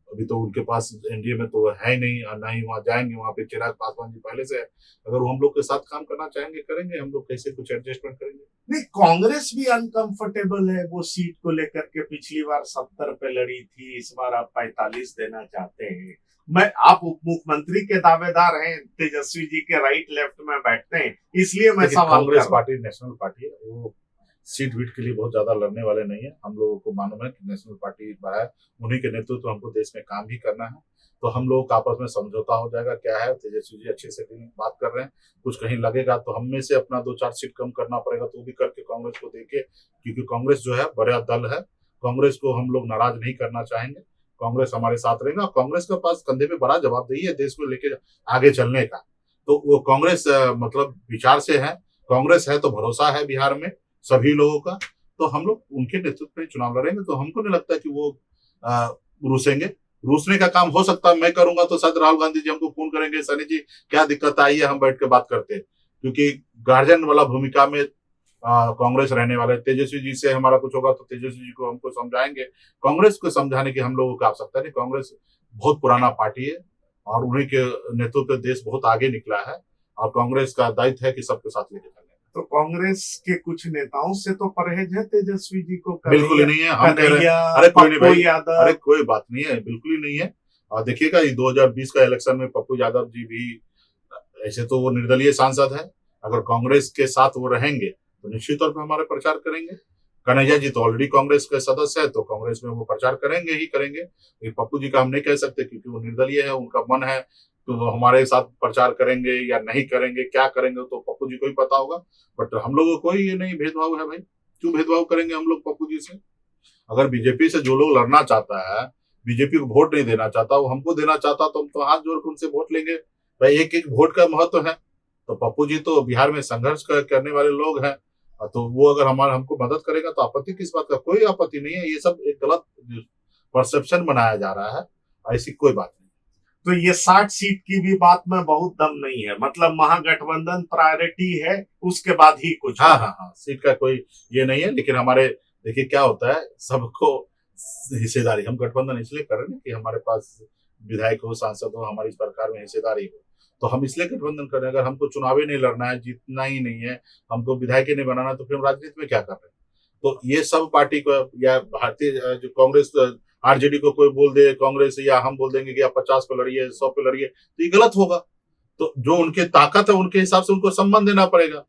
अभी तो उनके पास एनडीए में तो है ही नहीं, और ना ही वहां जाएंगे, वहां पे चिराग पासवान जी पहले से है। अगर वो हम लोग के साथ काम करना चाहेंगे करेंगे, हम लोग कैसे कुछ एडजस्टमेंट करेंगे। नहीं, कांग्रेस भी अनकंफर्टेबल है वो सीट को लेकर के। पिछली बार 70 पे लड़ी थी, इस बार आप 45 देना चाहते हैं। आप उप मुख्यमंत्री के दावेदार हैं, तेजस्वी जी के राइट लेफ्ट में बैठते हैं, इसलिए मैं सवाल कांग्रेस पार्टी नेशनल पार्टी है, वो सीट वीट के लिए बहुत ज्यादा लड़ने वाले नहीं है। हम लोगों को मालूम है कि नेशनल पार्टी है, उन्हीं के नेतृत्व तो हमको देश में काम भी करना है। तो हम लोग का आपस में समझौता हो जाएगा। क्या है, तेजस्वी जी अच्छे से बात कर रहे हैं, कुछ कहीं लगेगा तो हम में से अपना 2-4 सीट कम करना पड़ेगा, तो भी करके कांग्रेस को देके, क्योंकि कांग्रेस जो है बड़ा दल है, कांग्रेस को हम लोग नाराज नहीं करना चाहेंगे। कांग्रेस हमारे साथ रहेगा, कांग्रेस के पास कंधे पे बड़ा जवाबदेही है देश को लेके आगे चलने का। तो वो कांग्रेस मतलब विचार से है, कांग्रेस है तो भरोसा है बिहार में सभी लोगों का। तो हम लोग उनके नेतृत्व में चुनाव लड़ेंगे, तो हमको नहीं लगता कि वो रूसेंगे। रूसने का काम हो सकता है मैं करूंगा तो शायद राहुल गांधी जी हमको फोन करेंगे, सनी जी क्या दिक्कत आई है, हम बैठ के बात करते हैं। क्योंकि गार्जियन वाला भूमिका में कांग्रेस रहने वाले। तेजस्वी जी से हमारा कुछ होगा तो तेजस्वी जी को हमको समझाएंगे। कांग्रेस को समझाने की हम लोगों को आवश्यकता नहीं। कांग्रेस बहुत पुराना पार्टी है और उन्हीं के नेतृत्व देश बहुत आगे निकला है, और कांग्रेस का दायित्व है कि सबके साथ लेके चलने। तो कांग्रेस के कुछ नेताओं से तो परहेज है तेजस्वी जी को? बिल्कुल ही नहीं है। हम कह रहे हैं अरे कोई नहीं भाई, अरे कोई बात नहीं है, बिल्कुल ही नहीं है। और देखिएगा 2020 का इलेक्शन में पप्पू यादव जी भी, ऐसे तो वो निर्दलीय सांसद है, अगर कांग्रेस के साथ वो रहेंगे तो निश्चित तौर पर हमारे प्रचार करेंगे। कन्हैया जी तो ऑलरेडी कांग्रेस के सदस्य है, तो कांग्रेस में वो प्रचार करेंगे ही करेंगे। पप्पू जी का हम नहीं कह सकते क्योंकि वो निर्दलीय है, उनका मन है तो वो हमारे साथ प्रचार करेंगे या नहीं करेंगे, क्या करेंगे तो पप्पू जी को ही पता होगा। बट हम लोगों को ये नहीं भेदभाव है भाई, क्यों भेदभाव करेंगे हम लोग पप्पू जी से। अगर बीजेपी से जो लोग लड़ना चाहता है, बीजेपी को वोट नहीं देना चाहता, वो हमको देना चाहता, तो हम तो हाथ जोड़ कर उनसे वोट लेंगे भाई। एक एक वोट का महत्व है। तो पप्पू जी तो बिहार में संघर्ष करने वाले लोग हैं, तो वो अगर हमको मदद करेगा तो आपत्ति किस बात का, कोई आपत्ति नहीं है। ये सब एक गलत परसेप्शन बनाया जा रहा है, ऐसी कोई बात नहीं। तो ये 60 सीट की भी बात में बहुत दम नहीं है, मतलब महागठबंधन प्रायोरिटी है, उसके बाद ही कुछ। हाँ, सीट का कोई ये नहीं है। लेकिन हमारे देखिए क्या होता है, सबको हिस्सेदारी, हम गठबंधन इसलिए कर रहे हैं कि हमारे पास विधायक हो, सांसद हो, हमारी सरकार में हिस्सेदारी हो, तो हम इसलिए गठबंधन कर रहे हैं। अगर हमको चुनावी नहीं लड़ना है, जीतना ही नहीं है, हमको विधायक ही नहीं बनाना, तो फिर हम राजनीति में क्या कर रहे हैं। तो ये सब पार्टी को या भारतीय जो कांग्रेस आरजेडी को कोई बोल दे कांग्रेस, या हम बोल देंगे कि आप 50 पे लड़िए, 100 पे लड़िए, तो ये गलत होगा। तो जो उनके ताकत है उनके हिसाब से उनको सम्मान देना पड़ेगा,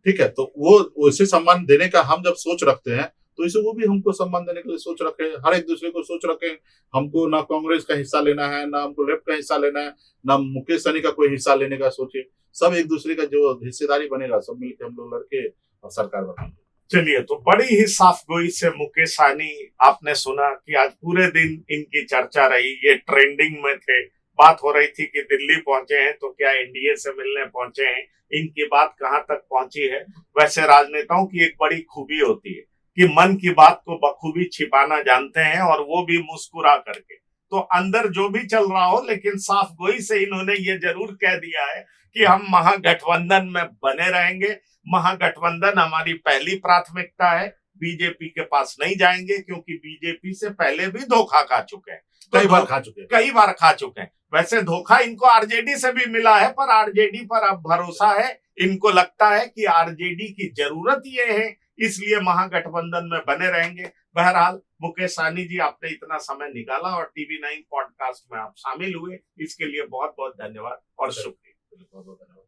ठीक है। तो वो वैसे सम्मान देने का हम जब सोच रखते हैं, तो इसे वो भी हमको सम्मान देने के लिए सोच रखे हैं। हर एक दूसरे को सोच रखे हैं। हमको ना कांग्रेस का हिस्सा लेना है, ना हमको लेफ्ट का हिस्सा लेना है, ना मुकेश सहनी का कोई हिस्सा लेने का सोचे। सब एक दूसरे का जो हिस्सेदारी बनेगा, सब मिलकर हम लोग लड़के और सरकार बनाएंगे। चलिए, तो बड़ी ही साफ गोई से मुकेश सहनी, आपने सुना कि आज पूरे दिन इनकी चर्चा रही, ये ट्रेंडिंग में थे। बात हो रही थी कि दिल्ली पहुंचे हैं तो क्या एनडीए से मिलने पहुंचे हैं, इनकी बात कहां तक पहुंची है। वैसे राजनेताओं की एक बड़ी खूबी होती है कि मन की बात को बखूबी छिपाना जानते हैं, और वो भी मुस्कुरा करके। तो अंदर जो भी चल रहा हो, लेकिन साफ गोई से इन्होंने ये जरूर कह दिया है कि हम महागठबंधन में बने रहेंगे। महागठबंधन हमारी पहली प्राथमिकता है, बीजेपी के पास नहीं जाएंगे, क्योंकि बीजेपी से पहले भी धोखा खा चुके हैं, कई बार खा चुके हैं। कई बार खा चुके हैं। वैसे धोखा इनको आरजेडी से भी मिला है, पर आरजेडी पर अब भरोसा है। इनको लगता है कि आरजेडी की जरूरत ये है, इसलिए महागठबंधन में बने रहेंगे। बहरहाल मुकेश सहनी जी, आपने इतना समय निकाला और टीवी 9 पॉडकास्ट में आप शामिल हुए, इसके लिए बहुत बहुत धन्यवाद और शुक्रिया। बहुत बहुत धन्यवाद।